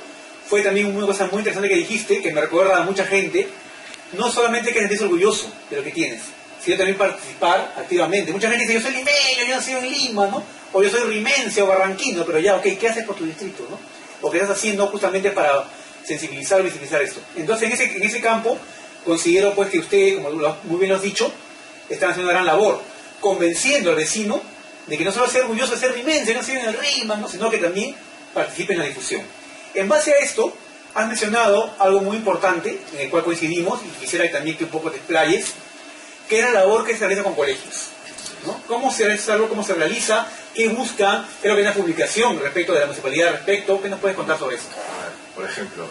fue también una cosa muy interesante que dijiste, que me recuerda a mucha gente, no solamente que sentirse orgulloso de lo que tienes, sino también participar activamente. Mucha gente dice, yo soy limeño, yo nací en Lima, ¿no? O yo soy rimense o barranquino, pero ya, ok, ¿qué haces por tu distrito, no? O qué estás haciendo justamente para sensibilizar o visibilizar esto. Entonces, en ese campo, considero pues que usted, como muy bien lo has dicho, están haciendo una gran labor, convenciendo al vecino de que no solo sea orgulloso de ser rimense, no sea en el RIMA, ¿no? Sino que también participe en la difusión. En base a esto, has mencionado algo muy importante, en el cual coincidimos, y quisiera también que un poco te explayes, que es la labor que se realiza con colegios, ¿no? ¿Cómo se realiza algo? ¿Cómo se realiza? ¿Qué buscan? Creo que hay una publicación respecto de la municipalidad respecto. ¿Qué nos puedes contar sobre eso? Por ejemplo,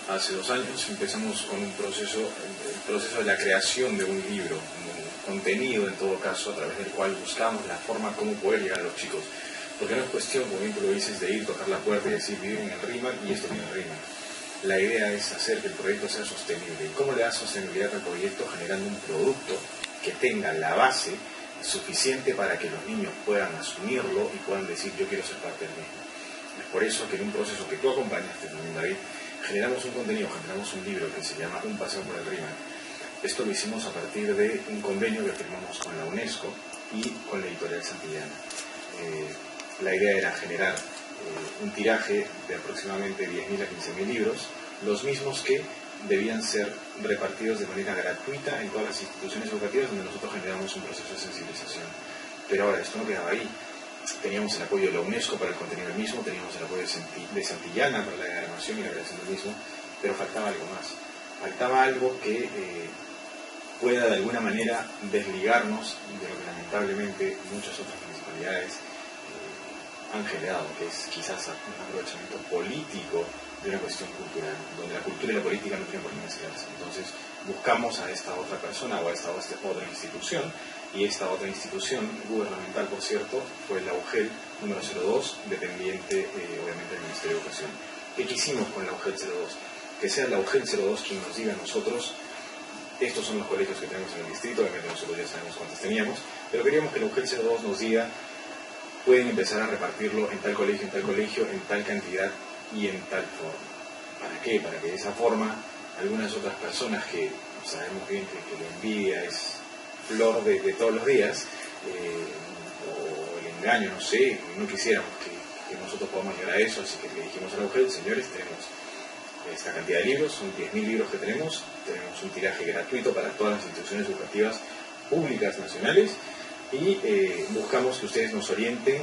hace 2 años empezamos con un proceso, el proceso de la creación de un libro, un contenido en todo caso, a través del cual buscamos la forma cómo poder llegar a los chicos. Porque no es cuestión, como bien tú lo dices, de ir, tocar la puerta y decir, viven en el RIMA y esto viene en el RIMA. La idea es hacer que el proyecto sea sostenible. ¿Y cómo le da sostenibilidad al proyecto? Generando un producto que tenga la base suficiente para que los niños puedan asumirlo y puedan decir, yo quiero ser parte del mismo. Es por eso que en un proceso que tú acompañaste también, David, generamos un contenido, generamos un libro que se llama Un paseo por el RIMA. Esto lo hicimos a partir de un convenio que firmamos con la UNESCO y con la editorial Santillana. La idea era generar un tiraje de aproximadamente 10.000 a 15.000 libros, los mismos que debían ser repartidos de manera gratuita en todas las instituciones educativas donde nosotros generamos un proceso de sensibilización. Pero ahora, esto no quedaba ahí. Teníamos el apoyo de la UNESCO para el contenido del mismo, teníamos el apoyo de Santillana para la diagramación y la creación del mismo, pero faltaba algo más. Faltaba algo que pueda de alguna manera desligarnos de lo que lamentablemente muchas otras municipalidades han generado, que es quizás un aprovechamiento político de una cuestión cultural, donde la cultura y la política no tienen por qué mezclarse. Entonces, Entonces buscamos a esta otra persona o a esta otra institución, y esta otra institución gubernamental, por cierto, fue la UGEL número 02, dependiente obviamente del Ministerio de Educación. ¿Qué quisimos con la UGEL 02? Que sea la UGEL 02 quien nos diga a nosotros: estos son los colegios que tenemos en el distrito, obviamente nosotros ya sabemos cuántos teníamos, pero queríamos que la UGEL 02 nos diga: pueden empezar a repartirlo en tal colegio, en tal cantidad y en tal forma. ¿Para qué? Para que de esa forma algunas otras personas que sabemos bien que la envidia es flor de todos los días, o el engaño, no sé, no quisiéramos que nosotros podamos llegar a eso, así que le dijimos a la UGEL: señores, tenemos esta cantidad de libros, son 10.000 libros que tenemos un tiraje gratuito para todas las instituciones educativas públicas nacionales, y buscamos que ustedes nos orienten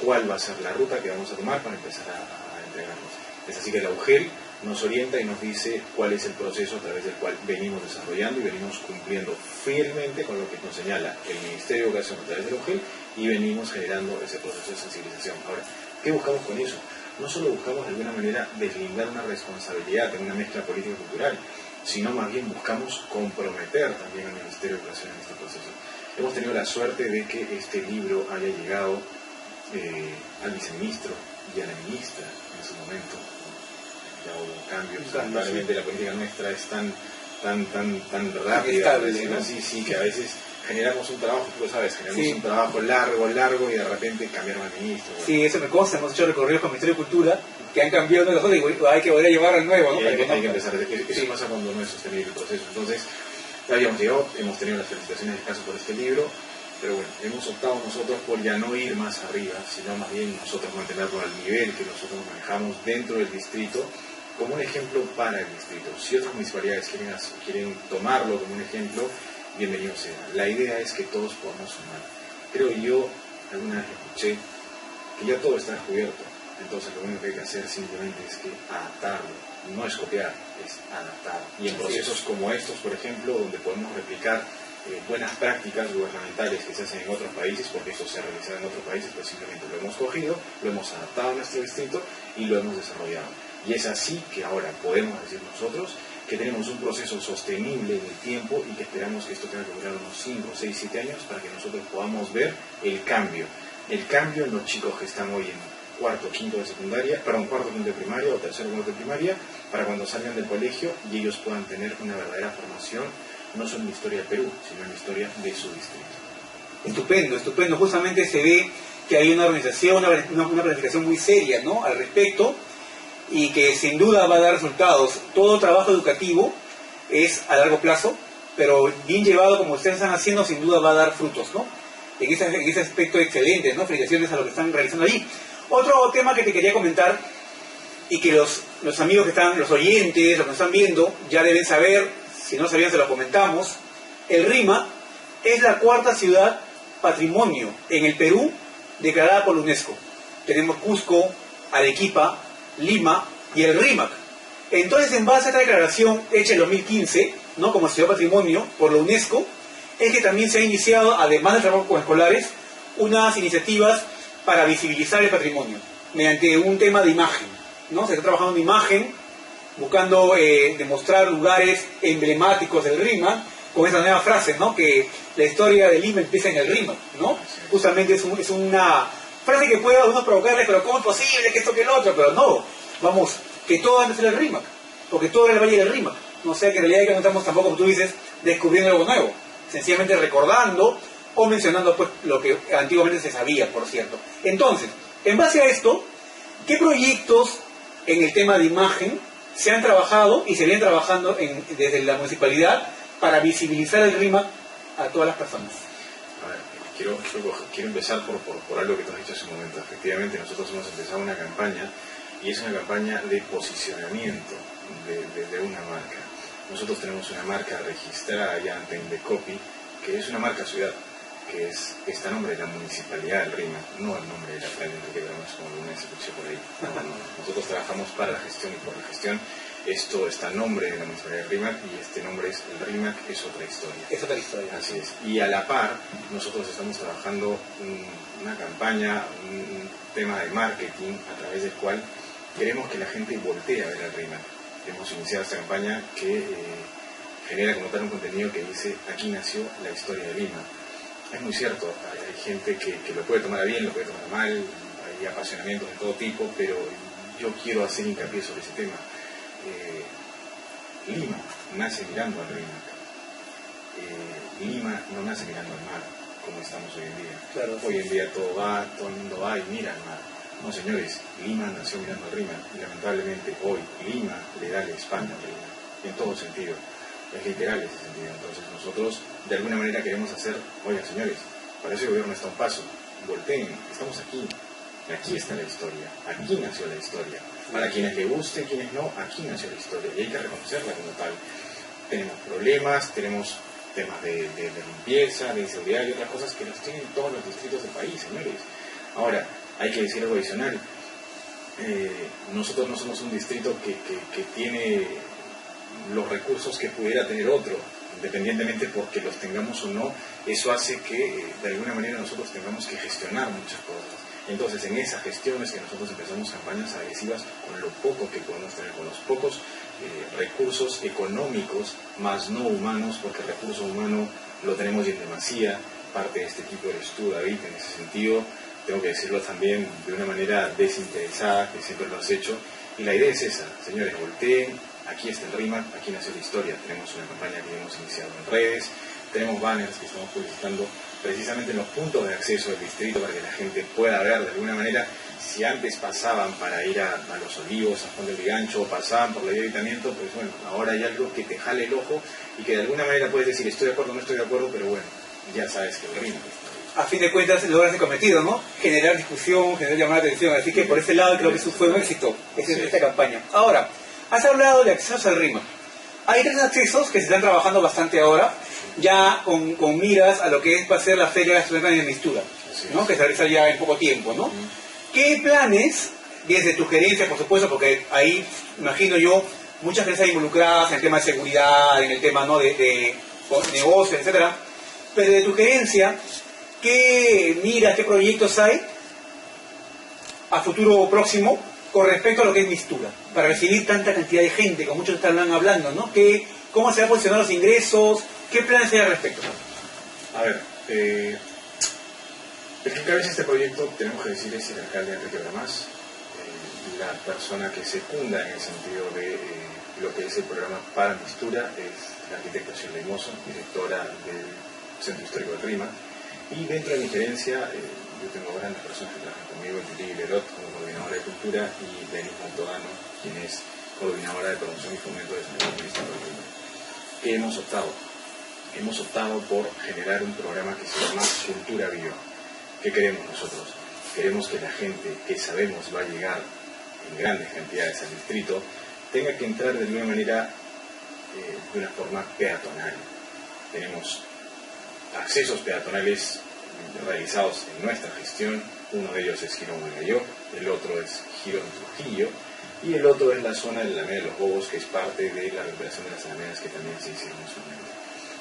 cuál va a ser la ruta que vamos a tomar para empezar a entregarnos. Es así que la UGEL nos orienta y nos dice cuál es el proceso a través del cual venimos desarrollando y venimos cumpliendo fielmente con lo que nos señala el Ministerio de Educación a través de la UGEL, y venimos generando ese proceso de sensibilización. Ahora, ¿qué buscamos con eso? No solo buscamos de alguna manera deslindar una responsabilidad en una mezcla político-cultural, sino más bien buscamos comprometer también al Ministerio de Educación en este proceso. Hemos tenido la suerte de que este libro haya llegado al viceministro y a la ministra en su momento. Ya hubo cambios, lamentablemente la política nuestra es tan rápida, sí, que a veces generamos un trabajo, tú lo sabes, generamos un trabajo largo y de repente cambiaron al ministro. Bueno. Sí, eso me consta, hemos hecho recorridos con el Ministerio de Cultura que han cambiado de nosotros y hay que volver a llevar al nuevo, ¿no? Hay que empezar, eso pasa cuando no es sostenible el proceso. Entonces, ya habíamos llegado, hemos tenido las felicitaciones de caso por este libro, pero bueno, hemos optado nosotros por ya no ir más arriba, sino más bien nosotros mantenerlo al nivel que nosotros manejamos dentro del distrito, como un ejemplo para el distrito. Si otras municipalidades quieren tomarlo como un ejemplo, bienvenido sea. La idea es que todos podamos sumar. Creo yo, alguna vez escuché que ya todo está descubierto, entonces lo único que hay que hacer simplemente es que adaptarlo, no es copiar, es adaptar. Y en procesos como estos, por ejemplo, donde podemos replicar buenas prácticas gubernamentales que se hacen en otros países, porque esto se ha realizado en otros países, pues simplemente lo hemos cogido, lo hemos adaptado a nuestro distrito y lo hemos desarrollado. Y es así que ahora podemos decir nosotros que tenemos un proceso sostenible en el tiempo y que esperamos que esto tenga que durar unos 5, 6, 7 años para que nosotros podamos ver el cambio en los chicos que están hoy en cuarto, quinto de primaria o tercero, cuarto de primaria, para cuando salgan del colegio y ellos puedan tener una verdadera formación, no solo en la historia de Perú, sino en la historia de su distrito. Estupendo. Justamente se ve que hay una organización, una planificación muy seria, ¿no?, al respecto, y que sin duda va a dar resultados. Todo trabajo educativo es a largo plazo, pero bien llevado como ustedes están haciendo, sin duda va a dar frutos, ¿no? En ese aspecto excelente, ¿no? Felicitaciones a lo que están realizando allí. Otro tema que te quería comentar, y que los amigos que están, los oyentes, los que nos están viendo, ya deben saber, si no sabían se lo comentamos, el RIMAC es la cuarta ciudad patrimonio en el Perú declarada por la UNESCO. Tenemos Cusco, Arequipa, Lima y el RIMAC. Entonces, en base a esta declaración hecha en 2015, ¿no?, como ciudad patrimonio por la UNESCO, es que también se ha iniciado, además del trabajo con escolares, unas iniciativas para visibilizar el patrimonio, mediante un tema de imagen, ¿no? Se está trabajando en imagen, buscando demostrar lugares emblemáticos del RIMAC, con esa nueva frase, ¿no?, que la historia de Lima empieza en el RIMAC, ¿no? Justamente es una frase que puede a algunos provocarles, pero ¿cómo es posible que esto que el otro? Pero no, vamos, que todo antes era el RIMAC, porque todo era el Valle del RIMAC. No sea que en realidad que no estamos tampoco, como tú dices, descubriendo algo nuevo, sencillamente recordando o mencionando pues lo que antiguamente se sabía, por cierto. Entonces, en base a esto, ¿qué proyectos en el tema de imagen se han trabajado y se vienen trabajando desde la municipalidad para visibilizar el RIMAC a todas las personas? A ver, quiero empezar por algo que tú has dicho hace un momento. Efectivamente, nosotros hemos empezado una campaña, y es una campaña de posicionamiento de una marca. Nosotros tenemos una marca registrada ya ante Indecopi, que es una marca ciudad, que está a nombre de la municipalidad del RIMAC, no el nombre de la Fray Enrique Granados, como alguna vez se escuché por ahí. No. Nosotros trabajamos para la gestión y por la gestión. Esto está a nombre de la municipalidad del RIMAC, y este nombre es el RIMAC es otra historia. Es otra historia. Así es. Y a la par, nosotros estamos trabajando una campaña, un tema de marketing a través del cual queremos que la gente voltee a ver al RIMAC. Hemos iniciado esta campaña que genera como tal un contenido que dice, aquí nació la historia de Lima. Es muy cierto, hay gente que lo puede tomar a bien, lo puede tomar a mal, hay apasionamientos de todo tipo, pero yo quiero hacer hincapié sobre ese tema. Lima nace mirando al Rímac. Lima no nace mirando al mar, como estamos hoy en día. Claro, hoy en día todo el mundo va y mira al mar. No, señores, Lima nació mirando al Rímac y lamentablemente hoy Lima le da la espalda al Rímac, en todo sentido. Es literal ese sentido. Entonces nosotros de alguna manera queremos hacer, oigan señores, para ese gobierno está un paso, volteen, estamos aquí. Aquí está la historia, aquí nació la historia. Para quienes le guste, quienes no, aquí nació la historia y hay que reconocerla como tal. Tenemos problemas, tenemos temas de limpieza, de inseguridad y otras cosas que los tienen todos los distritos del país, señores. Ahora, hay que decir algo adicional. Nosotros no somos un distrito que tiene los recursos que pudiera tener otro, independientemente porque los tengamos o no. Eso hace que de alguna manera nosotros tengamos que gestionar muchas cosas. Entonces, en esas gestiones que nosotros empezamos campañas agresivas con lo poco que podemos tener, con los pocos recursos económicos, más no humanos, porque el recurso humano lo tenemos y en demasía. Parte de este equipo eres tú, David, en ese sentido. Tengo que decirlo también de una manera desinteresada, que siempre lo has hecho. Y la idea es esa, señores, volteen, aquí está el Rímac, aquí nació la historia. Tenemos una campaña que hemos iniciado en redes, tenemos banners que estamos publicitando precisamente en los puntos de acceso del distrito para que la gente pueda ver de alguna manera. Si antes pasaban para ir a Los Olivos, a Juan del Vigancho, o pasaban por la vía de Avitamiento, pues bueno, ahora hay algo que te jale el ojo y que de alguna manera puedes decir estoy de acuerdo o no estoy de acuerdo, pero bueno, ya sabes que el Rímac está. A fin de cuentas logras el cometido, ¿no? Generar discusión, generar llamar la atención. Así que por ese lado creo que eso fue un éxito, esta campaña. Ahora, has hablado de accesos al Rímac. Hay 3 accesos que se están trabajando bastante ahora, ya con miras a lo que va a ser la Feria Gastronómica de Mistura, ¿no? Que se realiza ya en poco tiempo, ¿no? ¿Qué planes, desde tu gerencia, por supuesto, porque ahí, imagino yo, muchas veces hay involucradas en el tema de seguridad, en el tema, ¿no?, de negocios, etcétera, pero de tu gerencia, ¿qué miras, qué proyectos hay a futuro próximo con respecto a lo que es Mistura, para recibir tanta cantidad de gente, como muchos están hablando, ¿no? ¿Cómo se van a posicionar los ingresos? ¿Qué planes hay al respecto? A ver, el que encabeza este proyecto, tenemos que decir, es el alcalde Enrique Bramás, la persona que secunda en el sentido de lo que es el programa para Mistura, es la arquitecta Shirley Mozo, directora del Centro Histórico del Rímac, y dentro de mi gerencia yo tengo grandes personas que trabajan conmigo, Julie Lerot como coordinadora de cultura y Denis Montodano, quien es coordinadora de promoción y fomento de desarrollo turístico del Rímac. ¿Qué hemos optado? Hemos optado por generar un programa que se llama Cultura Viva. ¿Qué queremos nosotros? Queremos que la gente que sabemos va a llegar en grandes cantidades al distrito tenga que entrar de alguna manera de una forma peatonal. Tenemos accesos peatonales realizados en nuestra gestión. Uno de ellos es Girón Hualgayoc, el otro es Girón Trujillo y el otro es la zona de la Alameda de los Bobos, que es parte de la recuperación de las alamedas que también se hicieron en su momento.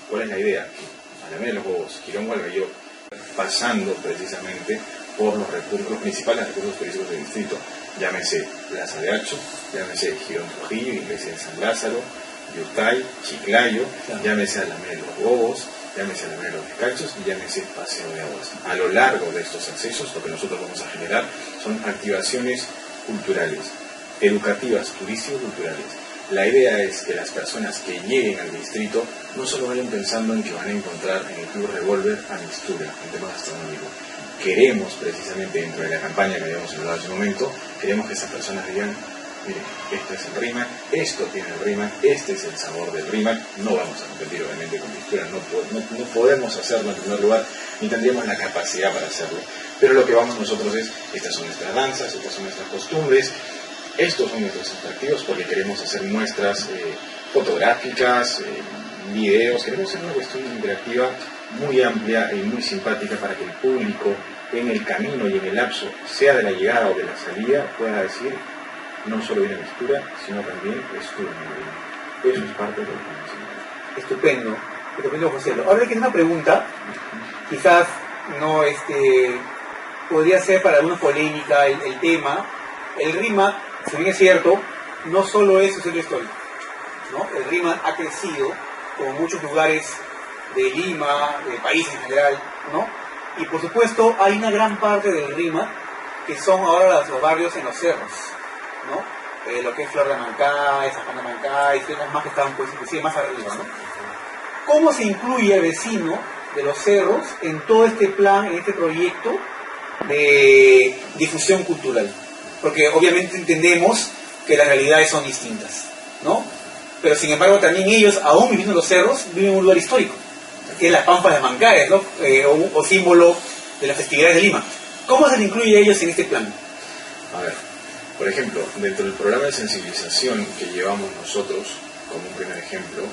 ¿Cuál es la idea? Que Alameda de los Bobos, Girón Hualgayoc, pasando precisamente por los principales recursos turísticos del distrito, llámese Plaza de Hacho, llámese Girón Trujillo, iglesia de San Lázaro, Yutay, Chiclayo, llámese Alameda de los Bobos, llámese Alameda de los Descalzos y llámese Paseo de Aguas. A lo largo de estos accesos, lo que nosotros vamos a generar son activaciones culturales, educativas, turístico-culturales. La idea es que las personas que lleguen al distrito no solo vayan pensando en que van a encontrar en el Club Revólver a Mistura, en tema gastronómico. Queremos, precisamente dentro de la campaña que habíamos hablado hace un momento, queremos que esas personas digan, miren, esto es el Rímac, esto tiene el Rímac, este es el sabor del Rímac. No vamos a competir obviamente con Mistura, no podemos hacerlo en primer lugar, ni tendríamos la capacidad para hacerlo. Pero lo que vamos nosotros es, estas son nuestras danzas, estas son nuestras costumbres, estos son nuestros atractivos porque queremos hacer muestras fotográficas, videos, queremos hacer una cuestión interactiva muy amplia y muy simpática para que el público en el camino y en el lapso, sea de la llegada o de la salida, pueda decir, no solo viene Mistura, sino también estuvo en el Rímac. Eso es parte de lo que Estupendo, José. Ahora que una pregunta, quizás no podría ser para alguna polémica el tema. El Rímac, si bien es cierto, no solo es su centro histórico, ¿no? El Rímac ha crecido como muchos lugares de Lima, del país en general, ¿no? Y por supuesto hay una gran parte del RIMAC que son ahora los barrios en los cerros, ¿no? Lo que es Flor de Mancay, San Juan de Mancay, y otras más que estaban pues inclusive más arriba, ¿no? ¿Cómo se incluye el vecino de los cerros en todo este plan, en este proyecto de difusión cultural? Porque obviamente entendemos que las realidades son distintas, ¿no? Pero sin embargo también ellos, aún viviendo en los cerros, viven en un lugar histórico, que es la Pampa de Mancay, ¿no? O símbolo de las festividades de Lima. ¿Cómo se les incluye a ellos en este plan? A ver, por ejemplo, dentro del programa de sensibilización que llevamos nosotros, como un primer ejemplo,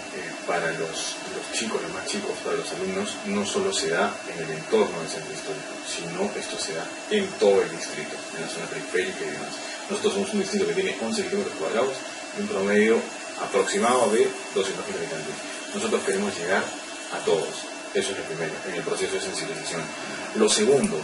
para los chicos, los más chicos, para los alumnos, no solo se da en el entorno del centro histórico, sino esto se da en todo el distrito, en la zona periférica y demás. Nosotros somos un distrito que tiene 11 kilómetros cuadrados y un promedio aproximado de 200.000 habitantes. Nosotros queremos llegar a todos. Eso es lo primero, en el proceso de sensibilización. Lo segundo,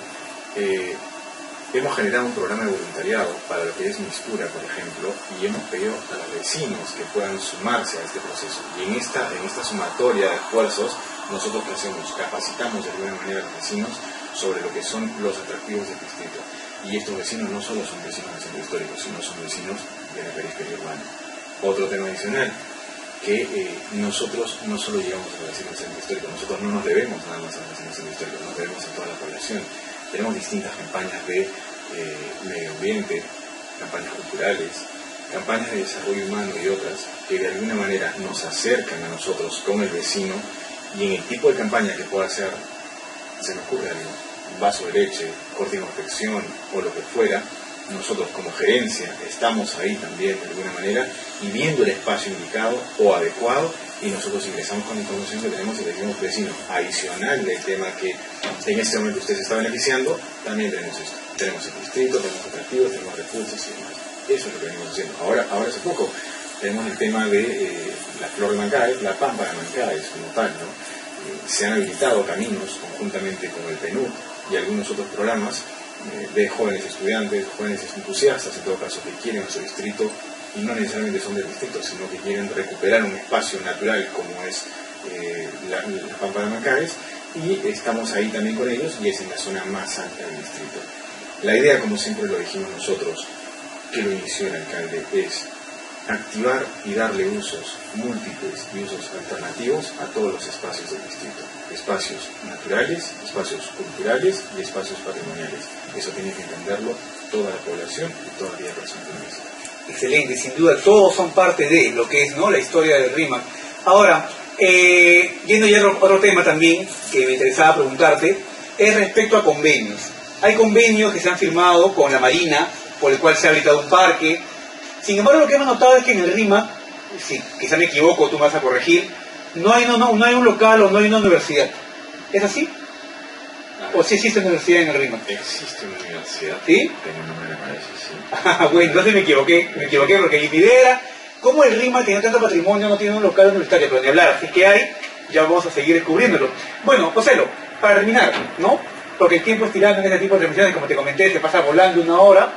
hemos generado un programa de voluntariado para lo que es Mistura, por ejemplo, y hemos pedido a los vecinos que puedan sumarse a este proceso. Y en esta sumatoria de esfuerzos, nosotros ¿qué hacemos? Capacitamos de alguna manera a los vecinos sobre lo que son los atractivos del distrito. Y estos vecinos no solo son vecinos del centro histórico, sino son vecinos de la periferia urbana. Otro tema adicional, que nosotros no solo llegamos a los vecinos del centro histórico, nosotros no nos debemos nada más a los vecinos del centro histórico, nos debemos a toda la población. Tenemos distintas campañas de medio ambiente, campañas culturales, campañas de desarrollo humano y otras que de alguna manera nos acercan a nosotros con el vecino, y en el tipo de campaña que pueda ser, se me ocurre algo, un vaso de leche, corte de confección o lo que fuera, nosotros como gerencia estamos ahí también de alguna manera y viendo el espacio indicado o adecuado, y nosotros ingresamos con la información que tenemos y le decimos vecinos, adicional del tema que en este momento usted se está beneficiando, también tenemos esto. Tenemos el distrito, tenemos atractivos, tenemos recursos y demás. Eso es lo que venimos haciendo. Ahora hace poco tenemos el tema de la Flor de Mancay, la Pampa de Mancay como tal, ¿no? Se han habilitado caminos conjuntamente con el PNUD y algunos otros programas de jóvenes estudiantes, jóvenes entusiastas en todo caso, que quieren su distrito y no necesariamente son del distrito, sino que quieren recuperar un espacio natural como es la Pampa de Mancay, y estamos ahí también con ellos, y es en la zona más alta del distrito. La idea, como siempre lo dijimos nosotros, que lo inició el alcalde, es activar y darle usos múltiples y usos alternativos a todos los espacios del distrito. Espacios naturales, espacios culturales y espacios patrimoniales. Eso tiene que entenderlo toda la población y toda aquella persona que lo visita. Excelente, sin duda, todos son parte de lo que es, ¿no?, la historia del RIMAC. Ahora, yendo ya a otro tema también que me interesaba preguntarte, es respecto a convenios. Hay convenios que se han firmado con la Marina, por el cual se ha habilitado un parque. Sin embargo, lo que hemos notado es que en el RIMAC, si quizá me equivoco, tú me vas a corregir, no hay un local o no hay una universidad. ¿Es así? ¿O sí existe una universidad en el RIMAC? Existe una universidad. ¿Sí? Tengo un nombre, me parece, sí. Bueno, entonces me equivoqué porque mi idea era, ¿cómo el RIMAC tiene tanto patrimonio, no tiene un local universitario? Pero ni hablar, así que hay, ya vamos a seguir descubriéndolo. Bueno, Joselo, para terminar, ¿no? Porque el tiempo es tirando en este tipo de transmisiones, como te comenté, se pasa volando una hora,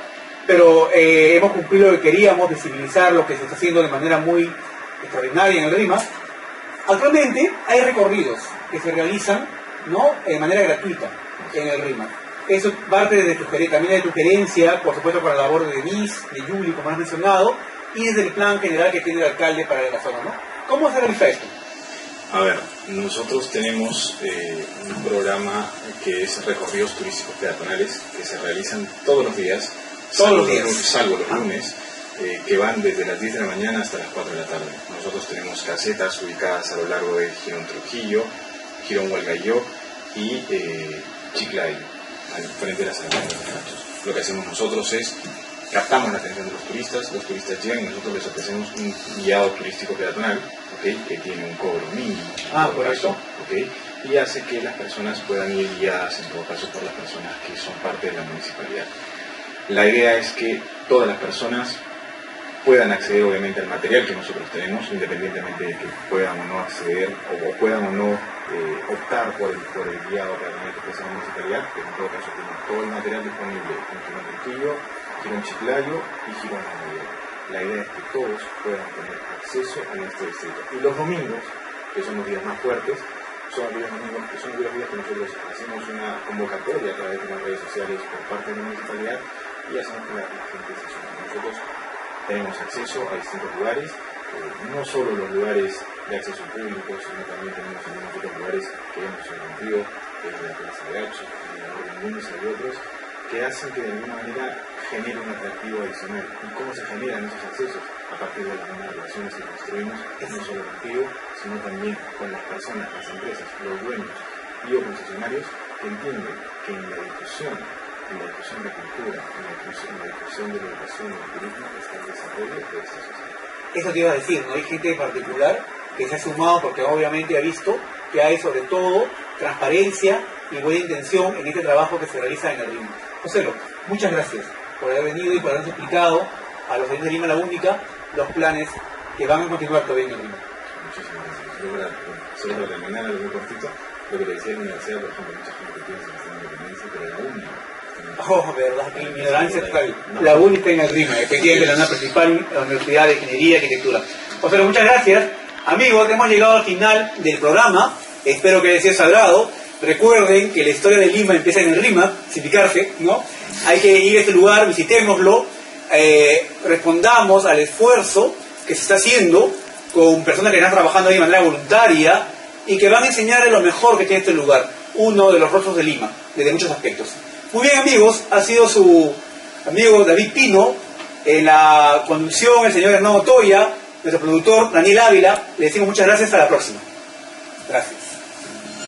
pero hemos cumplido lo que queríamos, visibilizar lo que se está haciendo de manera muy extraordinaria en el RIMAC. Actualmente hay recorridos que se realizan, ¿no?, de manera gratuita en el RIMAC. Eso parte también de tu gerencia, por supuesto con la labor de Denise, de Yuli, como has mencionado, y desde el plan general que tiene el alcalde para la zona, ¿no? ¿Cómo se realiza esto? A ver, nosotros tenemos un programa que es recorridos turísticos peatonales que se realizan todos los días, salvo los lunes, que van desde las 10 de la mañana hasta las 4 de la tarde. Nosotros tenemos casetas ubicadas a lo largo de Girón Trujillo, Girón Hualgayoc y Chiclayo, al frente de las avenidas de los Cachos. Lo que hacemos nosotros es captamos la atención de los turistas llegan y nosotros les ofrecemos un guiado turístico peatonal, ¿okay?, que tiene un cobro mínimo, por eso, ¿okay?, y hace que las personas puedan ir guiadas en todo caso por las personas que son parte de la municipalidad. La idea es que todas las personas puedan acceder obviamente al material que nosotros tenemos, independientemente de que puedan o no acceder o puedan o no optar por el guiado peatonal que ofrece la municipalidad, que en todo caso tiene todo el material disponible en Girón Trujillo, Girón Chiclayo y Girón Hualgayoc. La idea es que todos puedan tener acceso a nuestro distrito. Y los domingos que son los días más fuertes, son los días que nosotros hacemos una convocatoria a través de las redes sociales por parte de la municipalidad y hacemos que la gente se sume. Nosotros tenemos acceso a distintos lugares, no solo los lugares de acceso público, sino también tenemos algunos otros lugares que hemos interrumpido, que es la Plaza de Gacho, la Orden Lunes y otros, que hacen que de alguna manera genere un atractivo adicional. ¿Y cómo se generan esos accesos? A partir de las buenas relaciones que construimos, no solo contigo, sino también con las personas, las empresas, los dueños y los concesionarios que entienden que en la difusión de la cultura, en la difusión de la educación y del turismo está el desarrollo de esta sociedad. Eso te iba a decir, ¿no? Hay gente en particular que se ha sumado porque obviamente ha visto que hay sobre todo transparencia y buena intención en este trabajo que se realiza en el RIMA. José López, muchas gracias por haber venido y por habernos explicado a los oyentes de Lima la Única los planes que van a continuar todavía en el RIMA. Muchísimas gracias. Solo para terminar algo muy cortito, lo que le decía en la universidad, por ejemplo, mucha gente piensa que está en independencia, pero la única. Oh, verdad, que mi ignorancia total. La única en el RIMA, efectivamente, la principal universidad de Ingeniería y Arquitectura. José, muchas gracias. Amigos, hemos llegado al final del programa. Espero que les haya sagrado. Recuerden que la historia de Lima empieza en el RIMA, sin picarse, ¿no? Hay que ir a este lugar, visitémoslo, respondamos al esfuerzo que se está haciendo con personas que están trabajando ahí de manera voluntaria y que van a enseñarles lo mejor que tiene este lugar, uno de los rostros de Lima, desde muchos aspectos. Muy bien, amigos, ha sido su amigo David Pino, en la conducción el señor Hernando Toya, nuestro productor Daniel Ávila. Le decimos muchas gracias, hasta la próxima. Gracias.